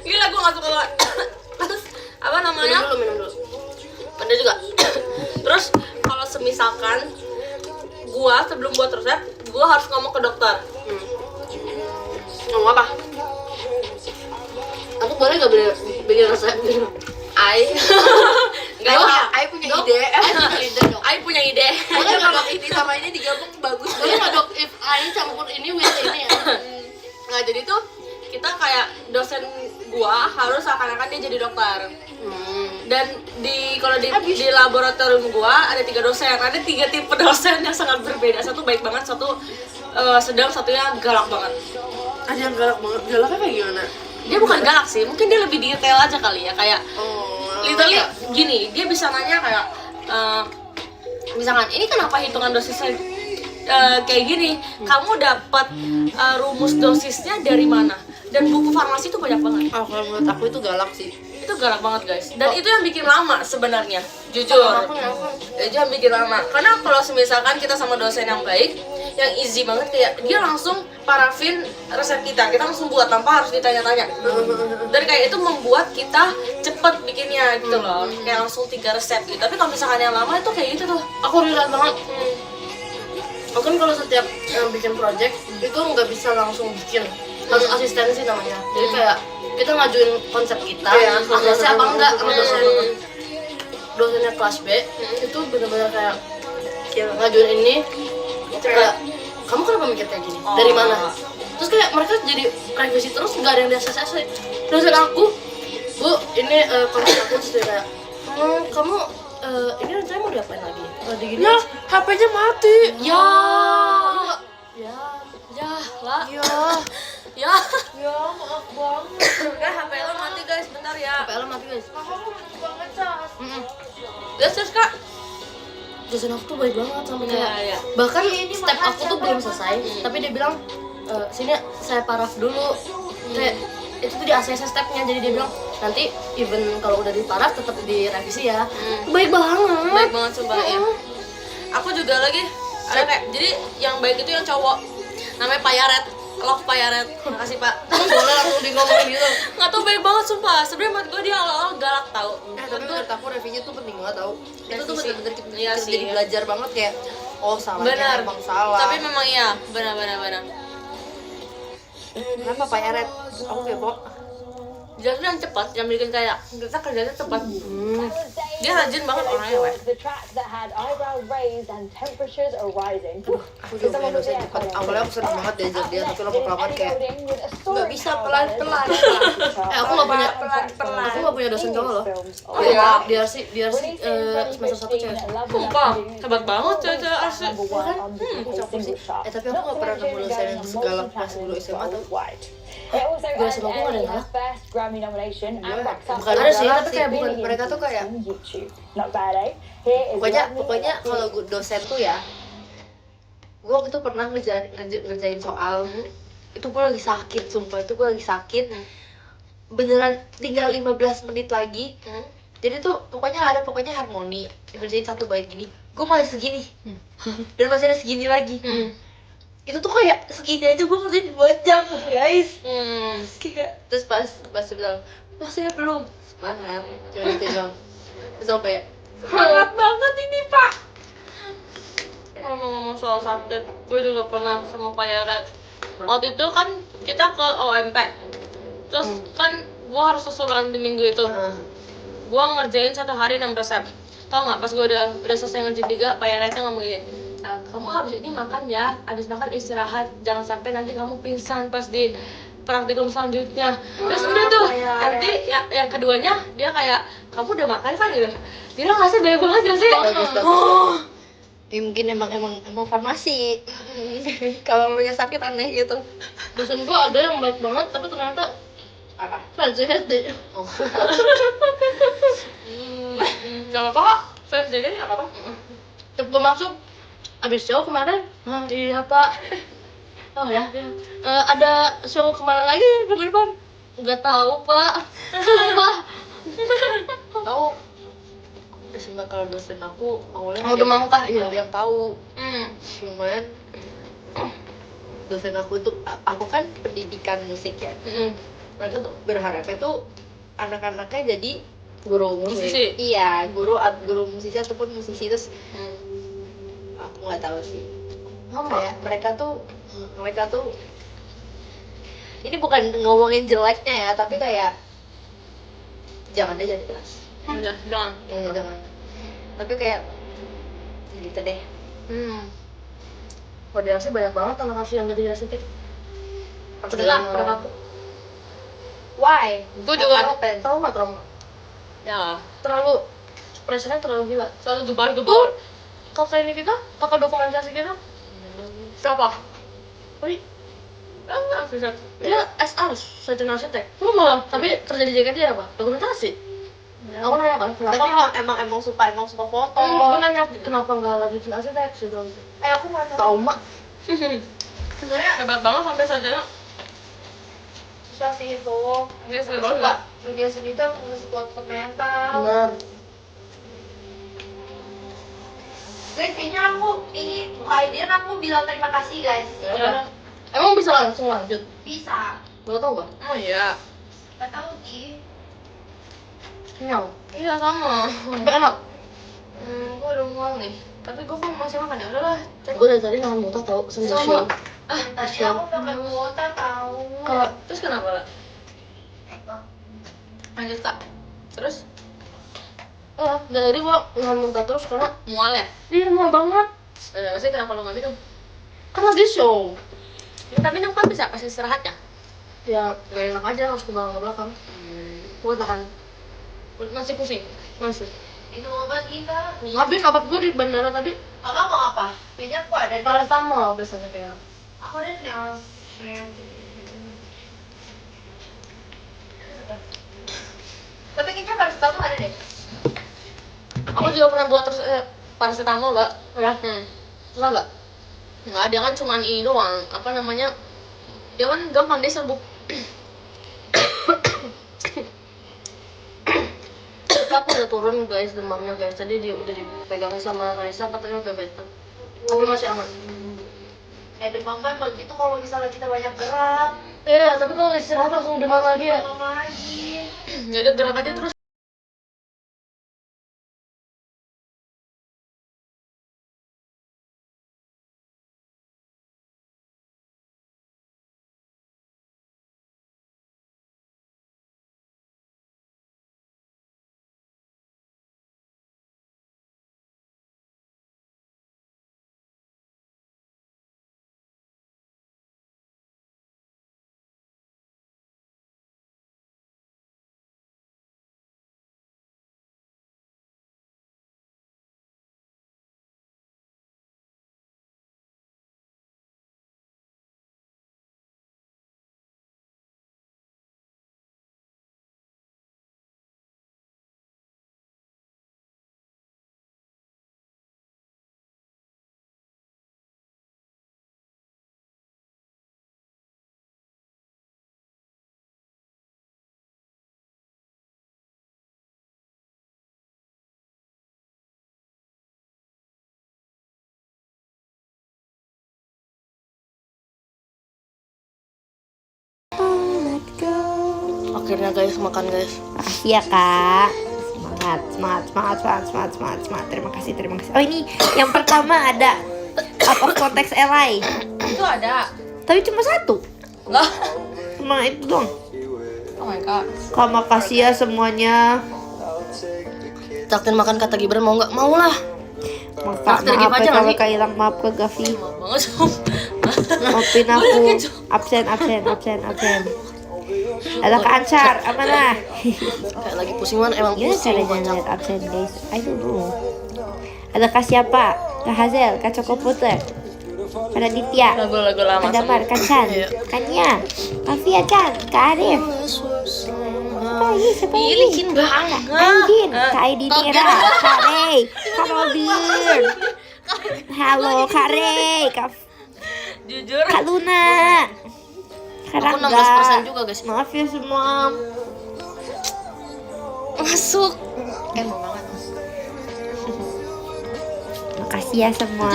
gila gue nggak suka banget. Terus apa namanya? Minum dulu. Ada juga. Terus kalau semisalkan gua sebelum buat resep, gua harus ngomong ke dokter. Ngomong apa? Aku boleh gak bikin resep gitu? Enggak ya? Ai punya ide. Ai punya ide. Boleh nggak dok ini sama ini digabung bagus. Boleh gak dok if I campur ini with ini ya? Nah, jadi tuh kita kayak dosen gua harus seakan-akan dia jadi dokter. Dan kalau di laboratorium gua ada 3 dosen, ada 3 tipe dosen yang sangat berbeda. Satu baik banget, satu sedang, satunya galak banget. Ada yang galak banget. Galaknya kayak gimana? Dia bukan galak sih, mungkin dia lebih detail aja kali ya, kayak literally gini, dia bisa nanya kayak misalkan ini kenapa hitungan dosisnya kayak gini, kamu dapat rumus dosisnya dari mana, dan buku farmasi itu banyak banget. Oh, kalau menurut aku itu galak sih. Itu galak banget guys, dan itu yang bikin lama sebenarnya, jujur. Itu yang bikin lama, karena kalau misalkan kita sama dosen yang baik, yang easy banget, kayak dia langsung parafin resep kita langsung buat tanpa harus ditanya-tanya. Dan kayak itu membuat kita cepet bikinnya gitu loh, kayak langsung 3 resep gitu. Tapi kalau misalkan yang lama itu kayak gitu tuh. Aku relate banget. Aku kan kalau setiap bikin project itu nggak bisa langsung bikin, harus asistensi namanya. Jadi kayak kita ngajuin konsep kita, ACC apa enggak sama dosennya kelas B, itu benar-benar kayak ngajuin ini, kayak kamu kenapa mikir kayak gini? Dari mana? Terus kayak mereka jadi revisi terus, nggak ada yang di ACC. Dosen aku, Bu, ini konsep aku terus dia kayak, kamu ini rencana mau diapain lagi? Kalau digini, Ya, HP-nya mati. Ya lah. Ya. Ya, maaf banget. HP lo mati guys, bentar ya. PL mati guys. Banget, Cas. Terus Kak. Dosen aku tuh baik banget sampai kayak Iya. bahkan step aku tuh belum selesai, tapi dia bilang sini saya paraf dulu. Kayak itu tuh di ACC stepnya, jadi dia bilang nanti even kalau udah diparaf tetap direvisi ya. Baik banget. Baik banget sumpah ya. Aku juga lagi ada kayak, jadi yang baik itu yang cowok, namanya Pak Yaret. Love Pak Yaret. Makasih Pak. Boleh langsung di ngomongin gitu. Nggak tau, baik banget sumpah. Sebenarnya menurut gue dia awal-awal galak tau. Tapi menurut aku revisi tuh penting banget tau. Itu tuh Revisi. bener-bener kita Iya sih. jadi belajar banget kayak oh salahnya Benar. emang salah. Tapi memang iya, benar. kenapa Pak Yaret? Aku kepo. Dia tuh yang cepat, yang bikin kayak kita kerjanya cepat. Dia rajin banget orangnya, weh. Aku juga pengen dosen cepat. Awalnya aku seneng banget diajar dia, tapi lama-kelamaan kayak nggak bisa pelan-pelan. Aku nggak punya aku nggak punya dosen cowok loh. Oh iya? Dia sih semester 1 cewek. Sumpah, hebat banget cewek-cewek asli. Tapi aku nggak pernah nemu dosen yang segalak pas dulu SMA tuh. Gak SMA aku nggak ada yang galak. Bukan Ada sih, tapi kayak bukan mereka tuh kayak pokoknya kalau dosen tuh ya, gue waktu itu pernah ngerjain soal itu gue lagi sakit, sumpah itu gue lagi sakit beneran tinggal 15 menit lagi. Jadi tuh pokoknya harmoni ngerjain 1 bait gini, gue malah segini dan masih ada segini lagi. Itu tuh kayak segini aja gue ngerjain 2 jam guys. Kayak terus pas dia bilang Masih belum. Semangat. Cuma gitu doang. Terus aku kayak Semangat banget ini Pak. Ngomong-ngomong soal sakit, gue juga pernah sama Pak Yarat. Waktu itu kan kita ke OMP. Terus kan gue harus susulan di minggu itu. Gue ngerjain 1 hari 6 resep. Tau nggak, pas gue udah selesai ngerjain 3, Pak Yaratnya ngomong gini, kamu habis ini makan ya, habis makan istirahat, jangan sampai nanti kamu pingsan pas di praktikum selanjutnya. Terus udah tuh, nanti yang keduanya dia kayak, kamu udah makan kan gitu. Dia ngasih banyak banget gak sih? Bagus. Oh. ya mungkin emang farmasi. Kalau lu nya sakit aneh gitu. Dosen gua ada yang baik banget, tapi ternyata Apa? fancy SD. Oh. Gak apa-apa, fancy jadi gak apa-apa. Tiap gua masuk, abis show kemarin, iya Pak. Oh ya, ada show kemana lagi minggu depan? Gak tahu Pak. Sumpah. Tahu? Sebenarnya kalau dosen aku awalnya Udah mau kah? iya yang tahu. Hmm. Cuman dosen aku tuh aku kan pendidikan musik ya. Mereka tuh berharapnya tuh anak-anaknya jadi guru musik. Musisi. Iya, guru musisi ataupun musisi. Terus aku nggak tahu sih. Kayak mereka tuh ini bukan ngomongin jeleknya ya, tapi kayak jangan aja di kelas. Udah, jangan. Ya, jangan. Tapi kayak gitu deh. Padahal sih banyak banget anak asuh yang gak dijelasin gitu. Kenapa? Why? Gue juga Open. trauma. Ya, terlalu pressure-nya terlalu gila. Selalu gebar-gebar. Kakak ini kita, kakak dokumentasi kita. Siapa? Wih. Dia SR, Sarjana Arsitek. Lu malah, tapi kerja di JKT apa? Dokumentasi. Aku nanya kan, Tapi kenapa? emang suka foto. Aku nanya kenapa nggak lanjutin arsitek sih dong? Aku nggak tahu. Trauma. Sebenarnya hebat banget sampai sarjana. Susah sih itu. Dia sering banget. Dunia seni tuh harus kuat mental. Benar. Guys, kayaknya aku bilang terima kasih guys. Ya. Emang bisa langsung lanjut? Bisa. Gak tau gak? Oh iya. Gak tahu sih. Kenyang? Iya sama. Tapi enak? Gue udah mual nih. Tapi gue kok masih makan ya? Udahlah. Gue dari tadi nahan muntah tau. Sama. Tadi aku pakai kuota tahu. Kalau terus kenapa lah? Lanjut kak. Terus? Dari gue nahan muntah terus karena mual ya? Iya mual banget. Maksudnya kenapa lo gak minum? Kan lagi show. Kita minum kan bisa pas istirahatnya? Ya gak enak aja harus ke belakang. Gue tahan. Masih pusing? Masih. Itu obat kita. Habis obat gue di bandara tadi. Kakak mau apa? Minyak kok ada. Paracetamol biasanya kayak. Aku ada yang tapi kayaknya paracetamol ada deh. Aku juga pernah buat terus paracetamol mbak. Ya. Enggak mbak? Enggak, dia kan cuma ini doang. Apa namanya? Dia kan gampang dia serbuk. Aku udah turun guys demamnya guys. Tadi dia udah dipegangin sama Raisa, katanya udah better. Tapi masih aman. Demam kan begitu kalau misalnya kita banyak gerak. Iya, tapi kalau istirahat langsung demam lagi ya. Demam lagi. Jadi gerak aja terus. akhirnya guys, makan guys. Makasih ya kak. Semangat. Terima kasih. Oh ini yang pertama ada out of context Eli. Itu ada. Tapi cuma satu. Lah. Cuma itu doang. Oh my god. Kak makasih ya semuanya. Traktir makan kata Gibran mau nggak? Mau lah. Maaf Traktir ya Giva aja kalau nggak sih? Kak hilang, maaf ke Gavi. Mau banget Som. Maafin aku. Absen. Ada Kak Ancar, amanah. Kayak lagi pusing man, emang Gimana pusing caranya kocak. lihat absen guys? I don't know. Ada Kak siapa? Kak Hazel, Kak Choco Puter. Ada Ditya. Lagu-lagu lama. Ada Mar, Kak Chan, Iya. Kania, Kak Fia Chan, Kak Arif. Siapa lagi? Licin banget. Aidin, Kak Aidin Ira, Kak Rey, Kak Robin. Halo Kak Rey, Jujur. Kak Luna. Kak Aku Rangga. 16% juga guys. Maaf ya semua. Masuk. Mau banget. Makasih ya semua.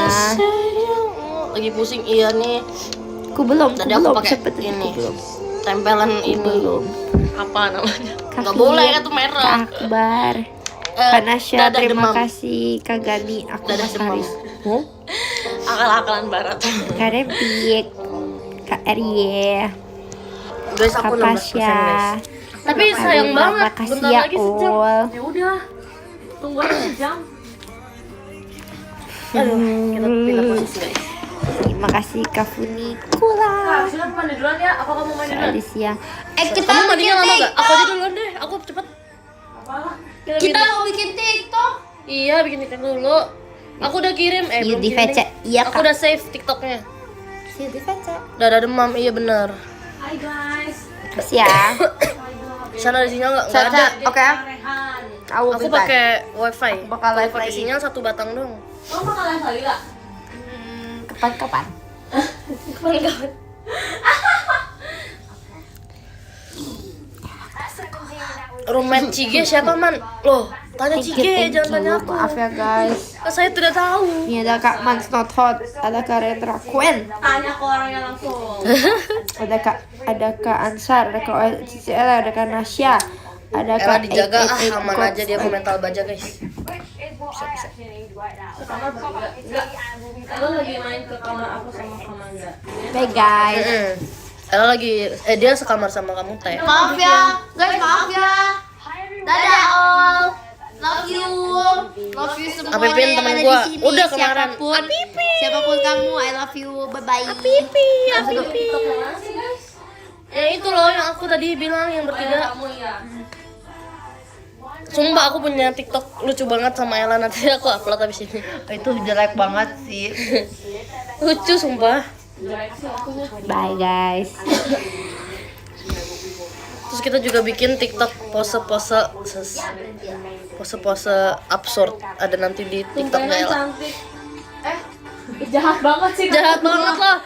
Lagi pusing iya nih. Aku belum, Tadi aku pakai Cepet, ini. aku belum. Tempelan ini. Belum. Apa namanya? Kak Nggak boleh Fir, kan tuh merah. Kak Akbar, Eh, Kak Nasya, dadah terima demam. kasih. Kak Gani, aku Dadah Mas demam. Haris. Huh? Akal-akalan barat. Kak Repik, Kak Erie, Guys Kak aku 16% Pasya. guys. Tapi sayang Aduh, banget. makasih Bentar ya, lagi sejam. Ul. Ya udah. Tunggu aja sejam. Aduh, kita pindah posisi guys. Terima kasih Kak Funikula, Silakan mandi duluan ya. Apa kamu mandi Kak duluan? Alicia. Kamu mandinya lama gak? Aku aja duluan deh. Aku cepet. Kita mau bikin TikTok. Iya, bikin TikTok dulu. Aku udah kirim. Yuk Belum di kirim, VC. deh. Iya Aku Kak. udah save TikToknya. Yuk di VC. Dada demam, iya benar. Hai guys. Makasih ya. Sana ada sinyal nggak ada. Oke. Rehan. Aku pakai wifi. bakal live Pakai lagi. sinyal satu batang dong. Kamu bakal live lagi gak? Kapan? Kapan-kapan. Roommate Cige siapa man? Loh, tanya Cige, jangan tanya aku. Maaf ya guys. Saya tidak tahu. Ini ada Kak Mans Not Hot, ada Kak Rendra Quen, Tanya ke orangnya langsung. ada Kak Ansar, ada Kak CCL, ada Kak Nasya, ada Era Kak dijaga 888 aman Coach. aja dia mau mental baja guys. Kamar berdua. Enggak. Lo lagi main ke kamar aku sama Kamanda. Bye guys. Ella lagi dia sekamar sama kamu teh. Maaf ya, guys maaf ya. Dadah all. Love you semuanya Apipin yang temen ada gua. di sini. Udah kemarin. Siapapun kamu, I love you. Bye bye. Ya itu loh yang aku tadi bilang yang bertiga. Kamu ya. Sumpah aku punya TikTok lucu banget sama Ella, nanti aku upload abis ini. Itu jelek banget sih. Lucu sumpah. Bye guys. Terus kita juga bikin TikTok pose-pose absurd ada nanti di TikToknya Ella. Cantik. Jahat banget sih. Jahat banget loh.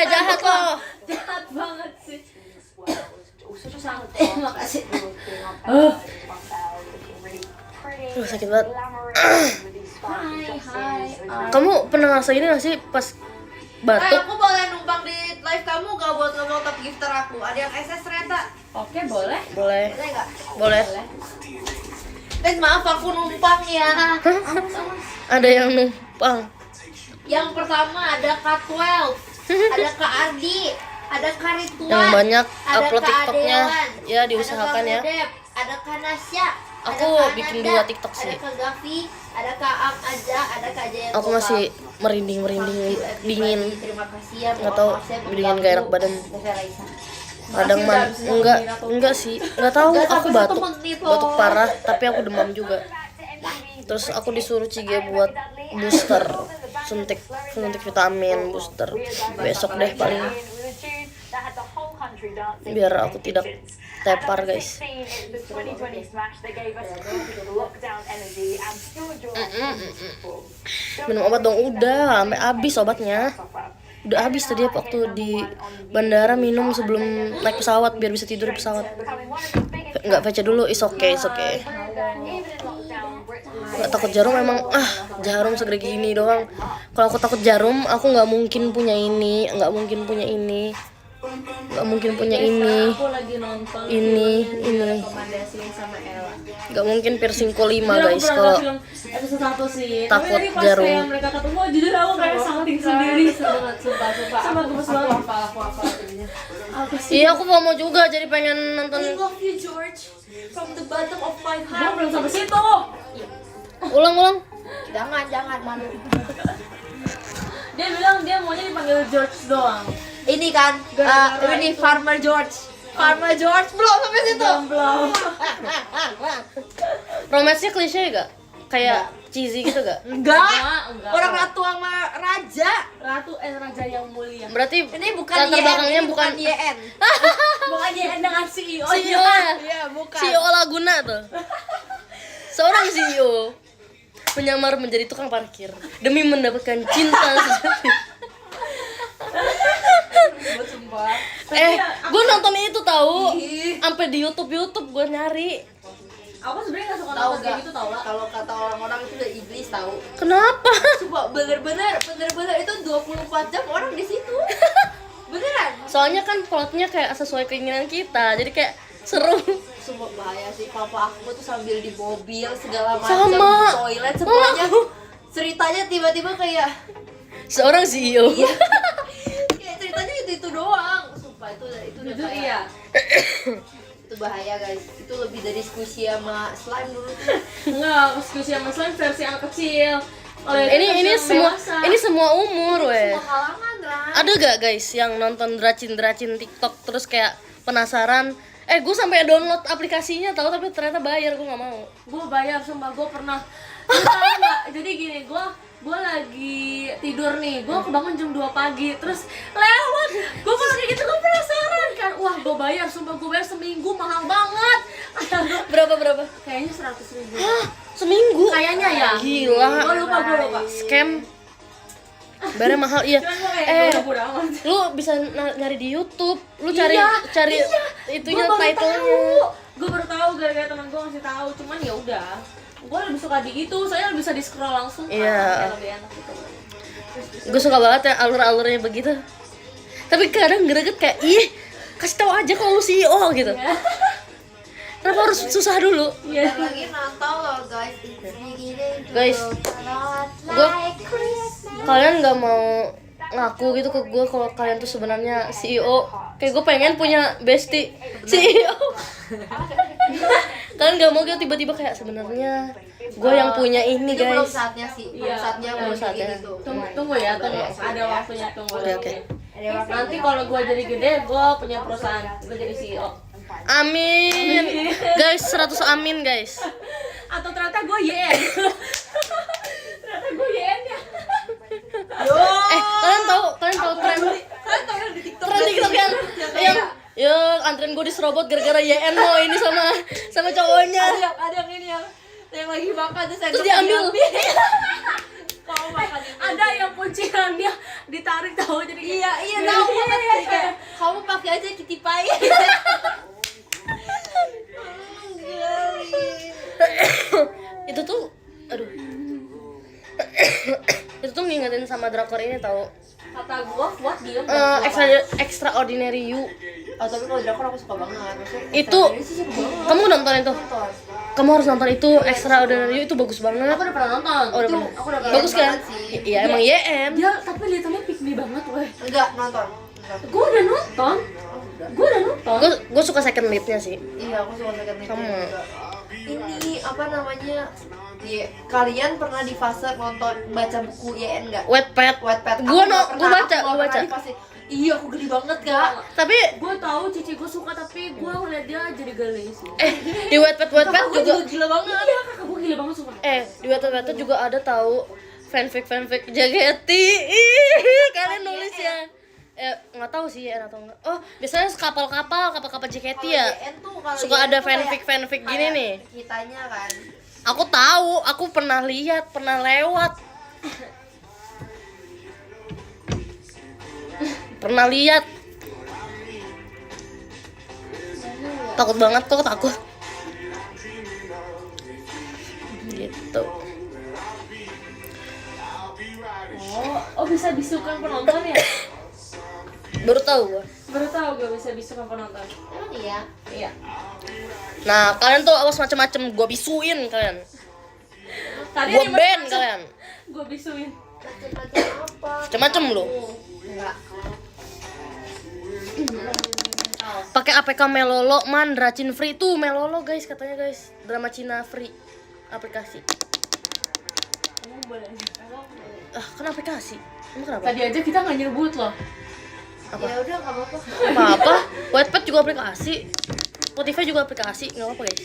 Jahat loh. Jahat banget sih. Makasih. Aduh, sakit banget. Hai. Kamu pernah ngerasain ini gak sih pas batuk? Aku boleh numpang di live kamu gak buat ngomong top gifter aku? Ada yang SS ternyata. Oke, boleh. Boleh. Boleh gak? Boleh. Guys maaf aku numpang ya. Ada yang numpang. Yang pertama ada K12, ada Kak Ardi, ada Kak Rituan, Yang banyak ada upload Kak TikToknya. Adewan, Ya diusahakan ada ya. Kak Budep, ada Kak Nasya, Aku ada Kak bikin Ananda, 2 TikTok sih. ada Kak Gavi, ada Kak Am Aja, ada Kak Jaya. Aku masih merinding dingin. Terima kasih ya. Nggak tahu, dingin gak enak badan. Kadang enggak sih. Enggak tahu aku batuk parah, tapi aku demam juga. Terus aku disuruh Cige buat booster, suntik vitamin booster besok deh paling, biar aku tidak tepar guys. Minum obat dong, udah sampai habis obatnya. Udah habis tadi waktu di bandara minum sebelum naik pesawat biar bisa tidur di pesawat. Nggak baca dulu, is okay. Nggak takut jarum emang, jarum segede gini doang. Kalau aku takut jarum, aku nggak mungkin punya ini. Gak mungkin punya ini. Aku lagi nonton Ini. rekomendasiin sama Ella. Gak mungkin piercingku 5 Jujur aku guys pernah kalau film episode 1 sih. takut Tapi tadi pas jarum. kayak mereka ketemu, jujur aku kayak salting sendiri. banget sumpah. Sama gemes banget. Aku hafal jadinya. Aku sih. iya aku mau juga jadi pengen nonton. I love you George from the bottom of my Gua heart. belum sampai situ. Ulang. Jangan malu. Dia bilang dia maunya dipanggil George doang. Ini kan, ini Farmer George. Farmer George belum sampai situ. Belum. Romance-nya klise gak? Kayak cheesy gitu gak? Enggak. Enggak. Orang ratu sama raja. Raja yang mulia. Berarti Ini bukan latar YN, belakangnya ini bukan YN. Bukan YN dengan CEO. CEO ya? Iya, bukan. CEO Laguna tuh. Seorang CEO menyamar menjadi tukang parkir demi mendapatkan cinta sejati. Gue nonton itu tahu, sampai di YouTube gue nyari. Aku sebenarnya nggak suka Tahu nonton kayak gak? gitu tau lah. Kalau kata orang-orang itu udah iblis tahu. Kenapa? Coba bener-bener itu 24 jam orang di situ. Beneran. Soalnya kan plotnya kayak sesuai keinginan kita, jadi kayak seru. Sumpah bahaya sih, papa aku tuh sambil di mobil segala macam, Sama. di toilet semuanya. Ceritanya tiba-tiba kayak Seorang CEO. iya. Kayak ceritanya itu doang. Sumpah itu udah Jujur kayak- iya. Itu bahaya guys. Itu lebih dari squishy sama slime dulu tuh. Enggak, diskusi sama slime versi anak kecil. Kalau itu Ini versi yang semua dewasa. ini semua umur weh. Semua kalangan, Ran. Ada gak guys yang nonton dracin TikTok terus kayak penasaran? Gue sampai download aplikasinya tahu tapi ternyata bayar, gue nggak mau. Gue bayar, sumpah gue pernah. Lu tahu nggak? Jadi gini, gue lagi tidur nih, gue kebangun jam 2 pagi, terus lewat, gue pas kayak gitu gue penasaran kan, wah gue bayar, sumpah gue bayar seminggu mahal banget. Berapa? Kayaknya 100.000. Hah, seminggu? Kayaknya ya. Gila. Gue lupa. Scam. Bayarnya mahal iya. Cuman gue kayak gue bodo amat. Lu bisa nyari di YouTube, lu cari itunya Gua baru title-nya. Gue baru tahu gara-gara teman gue ngasih tahu, cuman ya udah. Gue lebih suka di itu, soalnya bisa di scroll langsung kan, Iya. kayak lebih enak gitu. Gue suka banget ya alur-alurnya begitu. Tapi kadang greget kayak kasih tahu aja kalau lu CEO gitu. Kenapa harus susah dulu? Iya. Lagi Natal loh guys. Guys, gue kalian nggak mau ngaku gitu ke gue kalau kalian tuh sebenarnya CEO. Kayak gue pengen punya bestie CEO. Kalian nggak mau gitu tiba-tiba kayak sebenarnya gue yang punya ini Itu belum guys. saatnya sih. Iya, Saatnya iya, mau saatnya. kayak gitu. Tunggu ya, ada waktunya, tunggu. Oke. Nanti kalau gue jadi gede, gue punya perusahaan, gue jadi CEO. Amin. Guys, 100 amin guys. Atau ternyata gue YN. Ternyata gue YN ya. Kalian tahu tren Kalian tau kan di TikTok? tren TikTok yang ya antrian gue diserobot gara-gara YN mau ini sama cowoknya. Ada yang ini yang lagi makan Terus diambil. Kamu makan itu. Ada yang kunciannya ditarik tahu jadi Iya tahu banget kayak kamu pakai aja Kitty Pie. Itu tuh aduh. Itu tuh ngingetin sama drakor ini tahu. kata gue kuat diem. Extraordinary You. Oh tapi kalau drakor aku suka banget. Maksudnya Itu ini sih suka banget. kamu nonton itu? Nonton. Kamu harus nonton itu Extraordinary You, itu bagus banget. Aku udah pernah nonton. Oh, udah Itu pernah. aku udah pernah Bagus kan? banget sih. Iya emang YM. Dia tapi liatnya pick me banget weh. Enggak nonton. Gue udah nonton. Gue udah nonton. Gue suka second lead-nya sih. Iya aku suka second lead Sama. juga. Ini apa namanya? Kalian pernah di fase nonton baca buku YN enggak? Wattpad. Wattpad. Gua Aku nggak baca, aku nggak gua pernah baca. di fase. Iya aku geli banget kak. Tapi Gue tahu cici gue suka tapi gue ngeliat dia jadi geli sih. di Wattpad Kakak gua juga gila banget. Iya kakak gue gila banget sumpah. di Wattpad juga ada tahu fanfic Jageti. Ih, kalian nulis ya. Nggak tahu sih ya atau enggak. Oh, biasanya kapal-kapal JKT ya. YN tuh kalau Suka YN ada tuh kayak- fanfic gini kayak nih. Kitanya kan. Aku tahu, aku pernah lihat, pernah lewat. Pernah lihat. Takut banget kok, takut. Gitu. Oh bisa bisukan penonton ya? Baru tahu gua. Baru tahu gue bisa kapan nonton. Emang iya. Iya. Nah, kalian tuh awas macem-macem, gua bisuin kalian. Tadi Gua ada ban macam-macam. kalian. Gue bisuin. Macam-macam apa? Macem-macem lu. Enggak. Pakai APK Melolo, man, Dracin free tuh Melolo guys katanya guys. Drama Cina free aplikasi. Emang boleh. Ah, kan aplikasi. Emang kenapa? Tadi aja kita nggak nyebut loh. Apa? Ya udah enggak apa-apa. Apa-apa. Wattpad juga aplikasi. Spotify juga aplikasi, enggak apa-apa guys.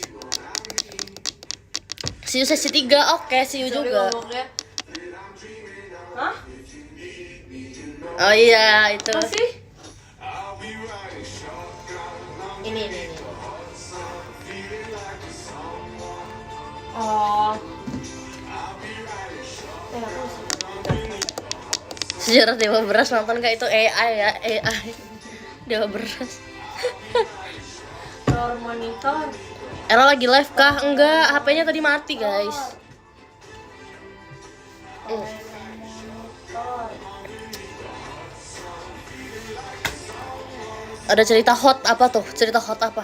See you sesi 3. Oke, see you Sorry juga. ngomongnya. Hah? Oh iya, itu. Masih? Ini. Oh. Aku Sejarah Dewa Beras nonton gak itu AI ya, AI. Dewa Beras. Power monitor. Ella lagi live kah? Enggak, HP-nya tadi mati, guys. Ada cerita hot apa tuh? Cerita hot apa?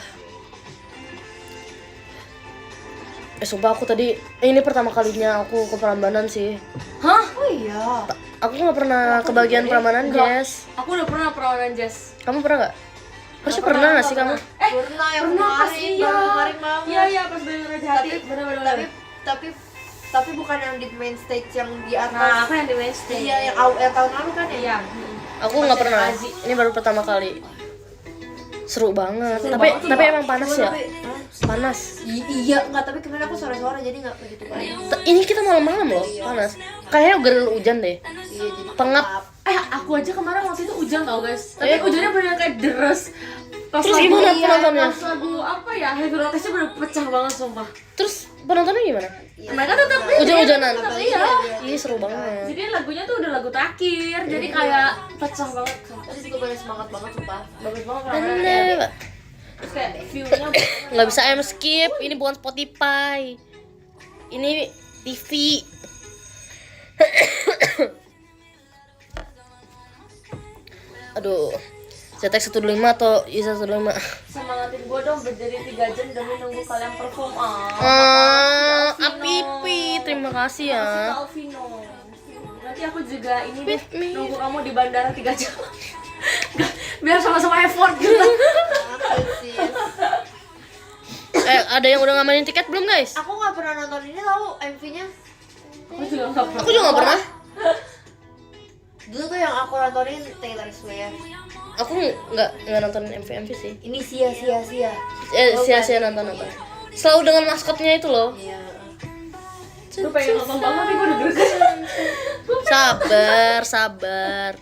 Sumpah aku tadi ini pertama kalinya aku ke Prambanan sih. Hah? Oh iya. Aku nggak pernah kebagian Prambanan, Enggak. Jess. Aku udah pernah perawanan jazz. Kamu pernah nggak? Harusnya pernah nggak sih kamu? Pernah yang Pernah pas kemarin, iya. baru kemarin banget. Iya, pas bener Raja Hati. Bener-bener. Tapi bukan yang di main stage yang di atas. Nah, aku yang di Wednesday. Iya, yang tahun lalu kan ya? Iya. Aku nggak Pas pernah. Azi. Ini baru pertama kali. Seru banget. Seru tapi banget, tapi Mbak. emang panas ya. Hah? Panas. Iya, enggak, tapi kemarin aku sore-sore jadi enggak begitu banyak. Ini kita malam-malam loh, panas. Kayaknya udah hujan deh. Iya, jadi Pengap. Aku aja kemarin waktu itu hujan tau guys. Tapi Eh. hujannya bener kayak deres. Pas Terus lagu- gimana iya, penontonnya? Pas lagu apa ya? Heavy Rotation bener pecah banget sumpah. Terus penontonnya gimana? Mereka tetap Hujan-hujanan. tetap iya. Ih, seru banget. Jadi lagunya tuh udah lagu terakhir. Jadi kayak pecah banget. Tadi juga banyak semangat banget sumpah. Bagus banget penampilannya. Bener. Terus kayak view-nya Nggak bisa skip. Ini bukan Spotify. Ini TV. Aduh. ZX 125 atau ISA 125? semangatin gue dong berdiri 3 jam demi nunggu kalian perform. Apipi, terima kasih ya. Kasih tau Vino. Nanti aku juga ini deh With me. nunggu kamu di bandara 3 jam. Biar sama-sama effort gitu. Ada yang udah ngamanin tiket belum guys? Aku nggak pernah nonton ini tahu MV-nya. Aku juga nggak pernah. Aku juga nggak pernah. Dulu tuh yang aku nontonin Taylor Swift. Aku nggak nonton MV sih. Ini sia. Sia-sia nonton. Selalu dengan maskotnya itu loh. Iya. Gue pengen nonton banget tapi gue udah greget. Sabar.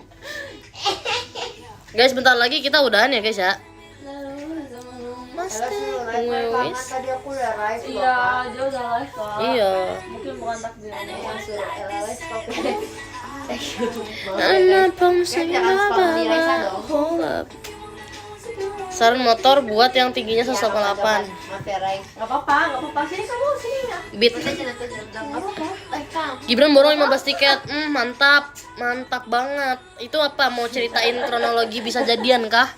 Guys, bentar lagi kita udahan ya guys ya. Ella sih live kangen tadi aku udah live loh, Iya, Kak. dia udah live kok. Iya. Mungkin bukan takdirnya. Yang suruh Ella live stop. Anak bangsa Jangan spam di Raisa dong. hold up. Saran motor buat yang tingginya 188. Maaf ya, Rai. Gak apa-apa. Sini kamu, sini ya. Beat. Udah jangan apa-apa. Live Kang. Gibran borong 15 tiket. Mantap banget. Itu apa? Mau ceritain kronologi bisa jadian kah?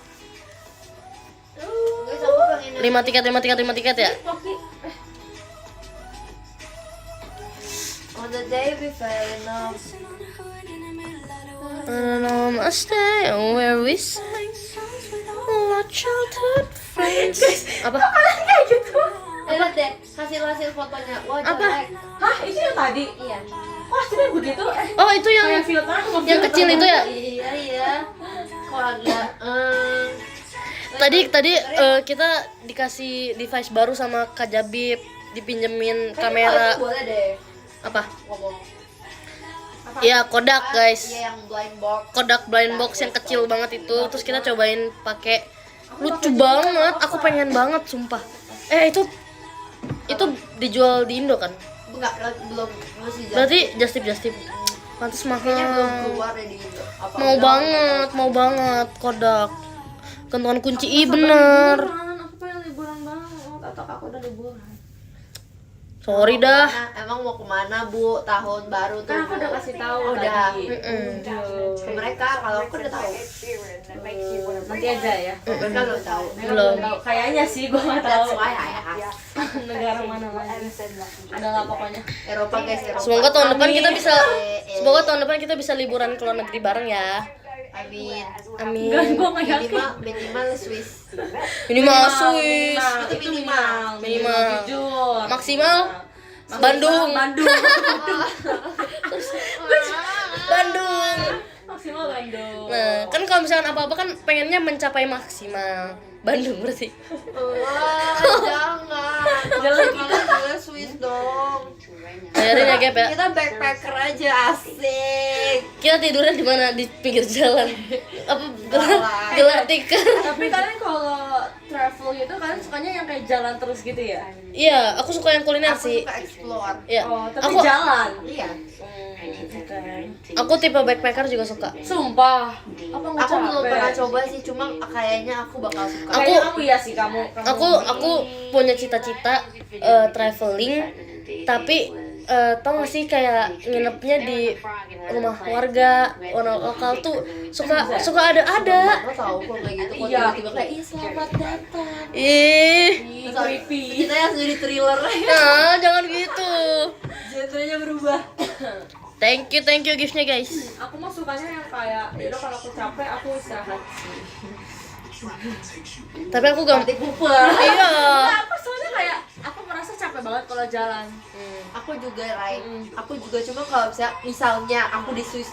Guys, aku pengen 5 tiket ya? Toki. On the day we fell in love. I stay where we sang our childhood friends. Apa? Kayak gitu. Lihat deh hasil fotonya. Wah, Apa? jelek. Hah, itu yang tadi? Iya. Wah, jadi begitu. Oh, itu yang Kayak filter sama yang filter. kecil itu ya? Iya. Kok agak Tadi kita dikasih device baru sama Kak Jabib, dipinjemin kamera. Boleh deh Apa? ngomong. Ya, Kodak guys. Iya, yang blind box. Kodak blind box yang kecil banget itu. Terus kita cobain pakai, lucu banget. Aku pengen banget sumpah. Itu dijual di Indo kan? Enggak, belum masih jadi. Berarti just tip. Pantes Kayaknya belum mahal. keluar deh di Indo. Apa Mau banget Kodak. Gantungan kunci bener. Aku pengen liburan banget. Atau aku udah liburan. Sorry dah. Emang mau kemana Bu? Tahun baru tuh. Kan aku udah kasih tahu Udah. tadi. Ke mereka, kalau aku udah tahu. Nanti aja ya. Mereka belum tahu. Belum. Tahu. Kayaknya sih gue nggak tahu. That's why I asked. Negara mana lagi? Adalah pokoknya. Eropa guys, Eropa. Semoga tahun depan kita bisa Amin. semoga tahun depan kita bisa liburan ke luar negeri bareng ya. Amin. Amin. Enggak, gue nggak yakin. Minimal Swiss. Minimal Swiss. Nah, itu minimal. Minimal. Jujur. Maksimal Bandung. Bandung. Bandung. Maksimal Bandung. Nah, kan kalau misalkan apa-apa kan pengennya mencapai maksimal. Bandung berarti. Wah, jangan. Jalan kita juga Swiss dong. Bayarin ya, Gap ya. Kita backpacker aja, asik. Kita tidurnya di mana? Di pinggir jalan. Apa gelar tikar. Tapi kalian kalau travel gitu kalian sukanya yang kayak jalan terus gitu ya? Iya, aku suka yang kuliner Aku sih. suka explore. Iya. Oh, tapi Aku jalan. Iya. aku tipe backpacker juga suka. Sumpah. Apa nggak Aku belum capek? pernah coba sih, cuma kayaknya aku bakal suka. Kayaknya kamu iya sih kamu. Aku punya cita-cita traveling, tapi tau gak sih kayak nginepnya di rumah warga orang lokal tuh suka ada. Aku tahu kok kayak gitu, kok Iya. tiba-tiba kayak ih selamat datang. Ih, Ih, creepy. Kita yang jadi thriller. nah jangan gitu. Genrenya berubah. Thank you giftnya guys. Aku mah sukanya yang kayak, yaudah kalau aku capek aku istirahat. Tapi aku gak. Party pooper. Iya. Apa soalnya kayak aku merasa capek banget kalau jalan. Aku juga right. Aku juga cuma kalau misalnya aku di Swiss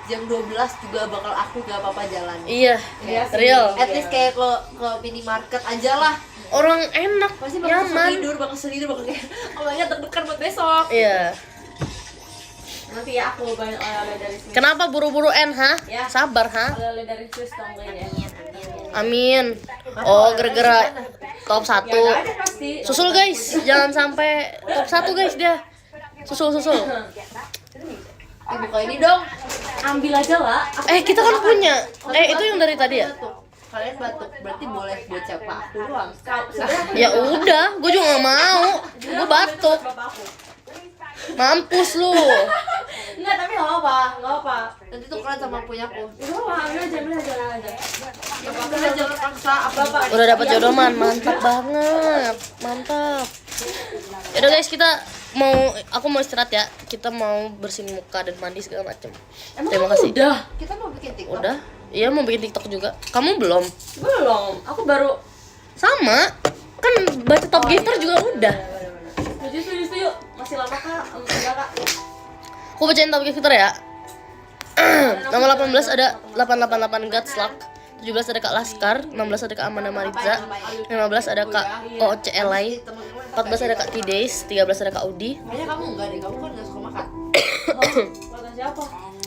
jam 12 juga bakal aku gak apa-apa jalan. Iya, Iya sih. real. At least kayak ke minimarket aja lah. Orang enak, Pasti bakal nyaman. bakal tidur, bakal kayak oh my god deg-degan buat besok. Iya. Nanti ya aku banyak oleh-oleh dari Swiss. Kenapa buru-buru N, ha? Ya. Sabar, ha? Oleh-oleh dari Swiss dong kayaknya. Amin. Oh, gara-gara top 1. Ya nggak ada pasti. Susul guys, jangan sampai top 1 guys dia. Susul. Buka ini dong. Ambil aja lah. Kita kan punya. Itu yang dari tadi ya? Batuk. Kalian batuk, berarti boleh buat siapa? Aku doang. Ya udah, gue juga gak mau. Gue batuk. Bapak aku. Mampus lu. Enggak, tapi nggak apa. Nanti tukeran sama punyaku. Itu ambil aja. Bapak jangan paksa apa-apa. Udah dapet jodoh man, mantap banget. Mantap. Yaudah guys, aku mau istirahat ya. Kita mau bersihin muka dan mandi segala macem. Terima kasih. Udah. Kita mau bikin TikTok. Udah? Iya mau bikin TikTok juga. Kamu belum? Belum. Aku baru. Sama. Kan baca top gifter juga udah. Setuju. Masih lama kak? Enggak kak. Aku bacain top gifter ya. Nomor 18 ada 888 Godslug, 17 ada Kak Laskar, 16 ada Kak Amanda Mariza, 15 ada Kak OC Elai, 14 ada Kak T-Days, 13 ada Kak Udi, Kayaknya kamu enggak deh, kamu kan enggak suka makan. Kata siapa?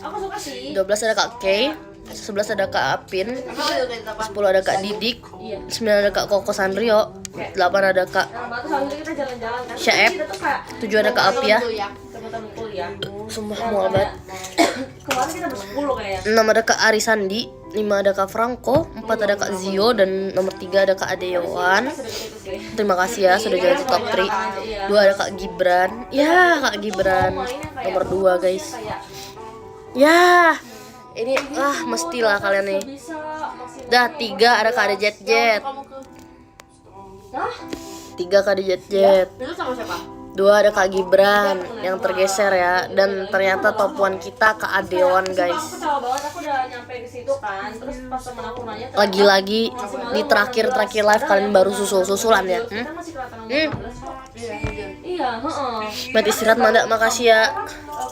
Aku suka sih. 12 ada Kak Kay, 11 ada Kak Apin, Emang ada kayak apa? 10 ada Kak Didik, Iya. 9 ada Kak Koko Sanrio, 8 ada Kak Nah, batu sambil kita jalan-jalan kan. Syaeb, Kita tuh kayak 7 ada Kak Apia, teman-teman kuliah. sumpah mual banget. Kemarin kita bersepuluh kayaknya. 6 ada Kak Ari Sandi, 5 ada Kak Franco, 4 ada Kak Zio, dan nomor 3 ada Kak Adewan. Terima kasih ya sudah jadi top 3. 2 ada Kak Gibran. Ya, Kak Gibran. Nomor 2 guys. Ya. Ini mestilah kalian nih. Dah 3 ada Kak Ade Jet Jet. Kamu ke 3 Kak Ade Jet Jet. itu sama siapa? 2 ada Kak Gibran yang tergeser ya. Dan ternyata top 1 kita Kak Adewan Aku guys. kecewa banget, aku udah nyampe di situ kan. Terus pas temen aku nanya ternyata Lagi-lagi di terakhir live kalian baru susul-susulan ya. kita masih kelihatan nomor 15 kok. Iya, heeh. Mat istirahat Manda, makasih ya.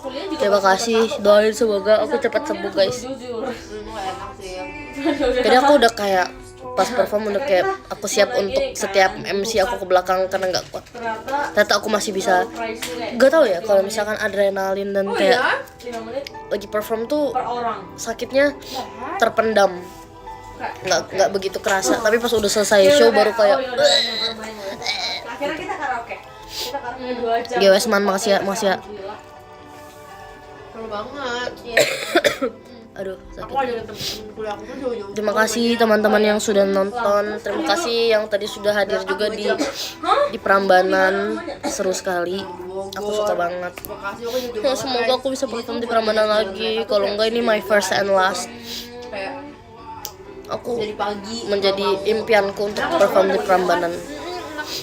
Kuliah juga Terima kasih, doain semoga aku cepat sembuh guys. jujur. Ilmu enak sih. Jadi aku udah kayak pas perform udah kayak aku siap untuk setiap MC aku ke belakang karena nggak kuat. Ternyata aku masih bisa. Pricey kayak Gak tau ya kalau misalkan adrenalin dan kayak 5 menit lagi perform tuh per orang. sakitnya terpendam. Nggak begitu kerasa. Tapi pas udah selesai show baru kayak. Oh, yaudah, never mind. Akhirnya kita karaoke. Kita karaoke 2 jam. GWS man, makasih ya. Alhamdulillah. Seru banget. Aduh, sakit. Aku ada temen kuliah aku tuh jauh-jauh. Terima kasih teman-teman yang sudah nonton. Terima kasih yang tadi sudah hadir juga di Prambanan. Seru sekali. Aku suka banget. Makasih aku jauh-jauh Ya, banget, semoga guys. aku bisa perform di Prambanan lagi. Kalau enggak ini my first and last. Kayak Aku dari pagi menjadi impianku untuk perform di Prambanan.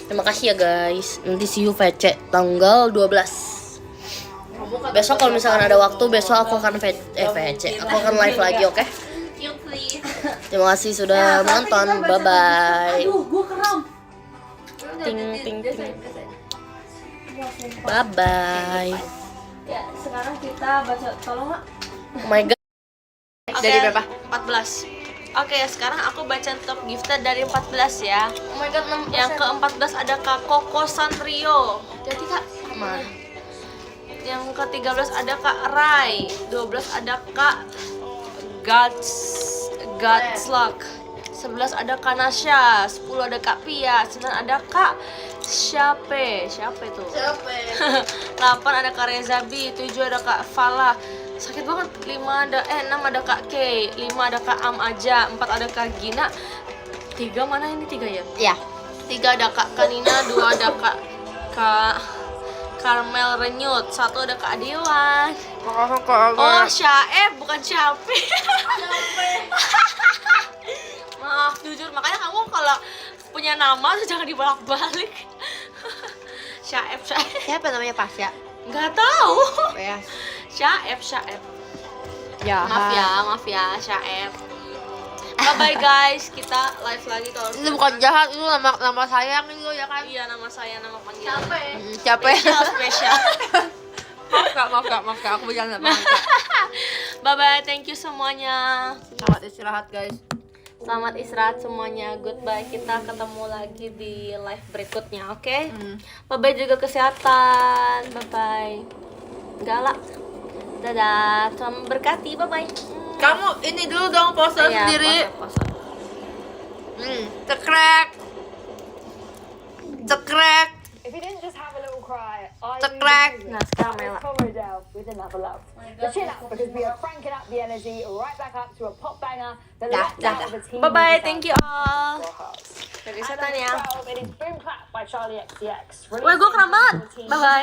Terima kasih ya guys. Nanti see you VC tanggal 12. Besok kalau misalkan ada waktu, besok aku akan VC. Aku akan live lagi, oke? Terima kasih sudah menonton. Bye bye. Ting ting ting. Bye bye. Ya, sekarang kita baca, tolong Mak. Oh my god. Dari berapa? 14. Oke, sekarang aku baca top gifted dari 14 ya. Oh my god, 6%. Yang ke-14 ada Kak Koko Sanrio. Jadi Kak, mana? Yang ke-13 ada Kak Rai. 12 ada Kak Godslug. 11 ada Kak Nasya. 10 ada Kak Pia. 9 ada Kak Siapa itu? 8 ada Kak Rezabi. 7 ada Kak Falah. Sakit banget. 6 ada Kak K. 5 ada Kak Am aja. 4 ada Kak Gina. 3 mana ini 3 ya? Ya. 3 ada Kak Kanina. 2 ada Kak Karmel Renyut. 1 ada Kak Adewan. Oh, Syaef bukan Syafi. Maaf, jujur. Makanya kamu kalau punya nama tuh jangan dibolak-balik. Syaef. Siapa namanya Pasya? Nggak tahu. Ya. Syaef. Ya. Maaf ya, Syaef. Bye guys, kita live lagi kalau Itu bukan jahat, itu nama sayang itu ya kan? iya nama saya, nama panggilan. Siapa ya? Spesial. Maaf kak, aku bercanda banget. Bye bye, thank you semuanya. Selamat istirahat guys. Selamat istirahat semuanya. Goodbye. Kita ketemu lagi di live berikutnya, oke? Bye bye juga kesehatan. Bye bye. Galak. Dadah. Tuhan berkati. Bye bye. Kamu ini dulu dong pose Iya, sendiri. pose. Cekrek. If you didn't just have a little cry, I Cekrek. Nah, sekarang Mela. Comrodale with another love. The chin up because we are cranking up the energy right back up to a pop banger. The left out of a team. Bye bye. Thank you all. Jaga And kesehatan number ya. 12, it is Boom Clap by Charlie XCX. Weh, gue kram banget. Bye bye.